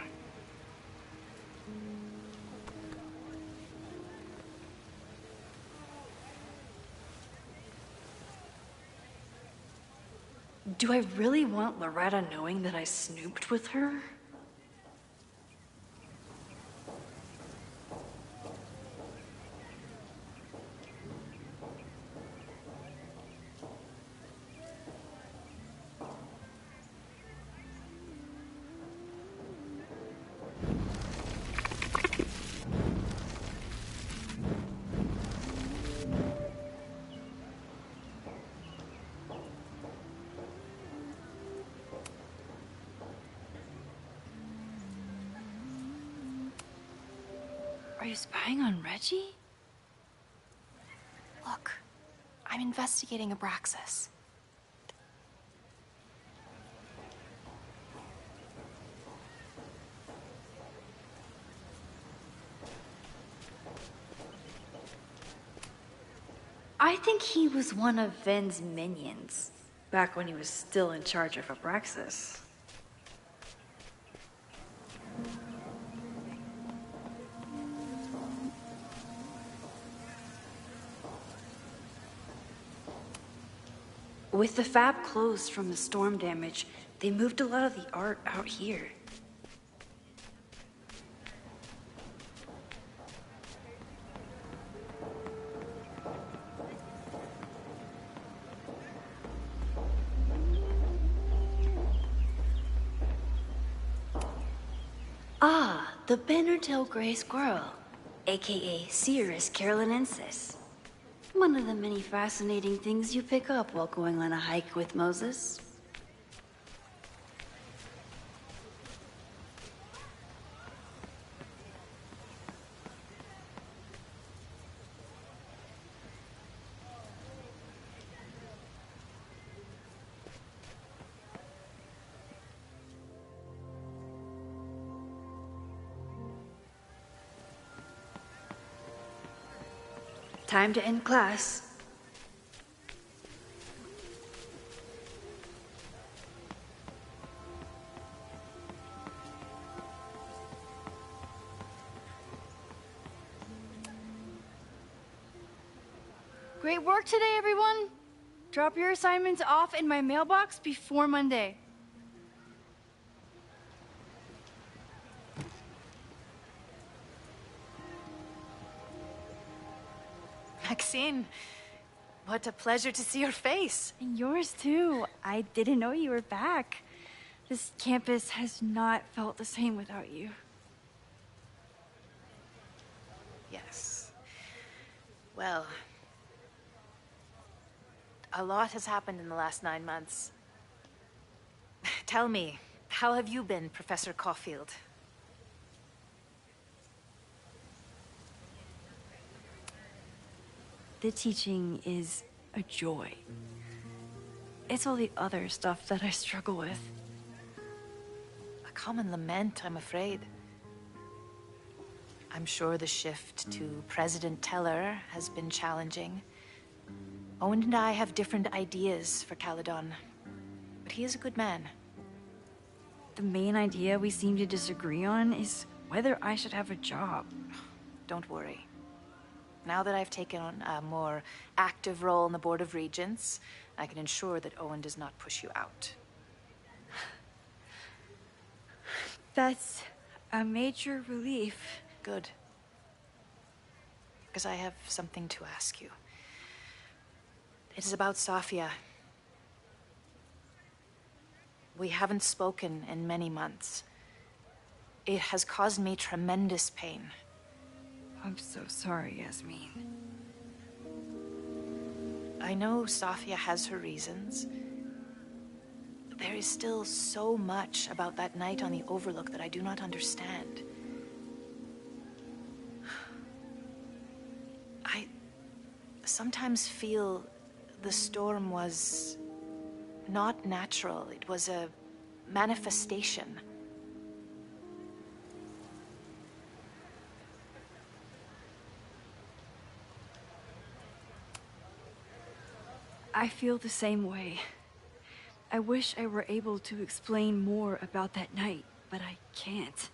Do I really want Loretta knowing that I snooped with her? Are you spying on Reggie? Look, I'm investigating Abraxas. I think he was one of Ven's minions, back when he was still in charge of Abraxas. With the fab closed from the storm damage, they moved a lot of the art out here. the banner-tailed gray squirrel, aka Cirrus carolinensis. One of the many fascinating things you pick up while going on a hike with Moses. Time to end class. Great work today, everyone. Drop your assignments off in my mailbox before Monday. Maxine, what a pleasure to see your face. And yours too. I didn't know you were back. This campus has not felt the same without you. Yes. Well, a lot has happened in the last 9 months. Tell me, how have you been, Professor Caulfield? The teaching is a joy. It's all the other stuff that I struggle with. A common lament, I'm afraid. I'm sure the shift to President Teller has been challenging. Owen and I have different ideas for Caledon, but he is a good man. The main idea we seem to disagree on is whether I should have a job. Don't worry. Now that I've taken on a more active role in the Board of Regents, I can ensure that Owen does not push you out. That's a major relief. Good. Because I have something to ask you. It is about Safia. We haven't spoken in many months. It has caused me tremendous pain. I'm so sorry, Yasmin. I know Safia has her reasons. But there is still so much about that night on the Overlook that I do not understand. I sometimes feel the storm was not natural. It was a manifestation. I feel the same way. I wish I were able to explain more about that night, but I can't.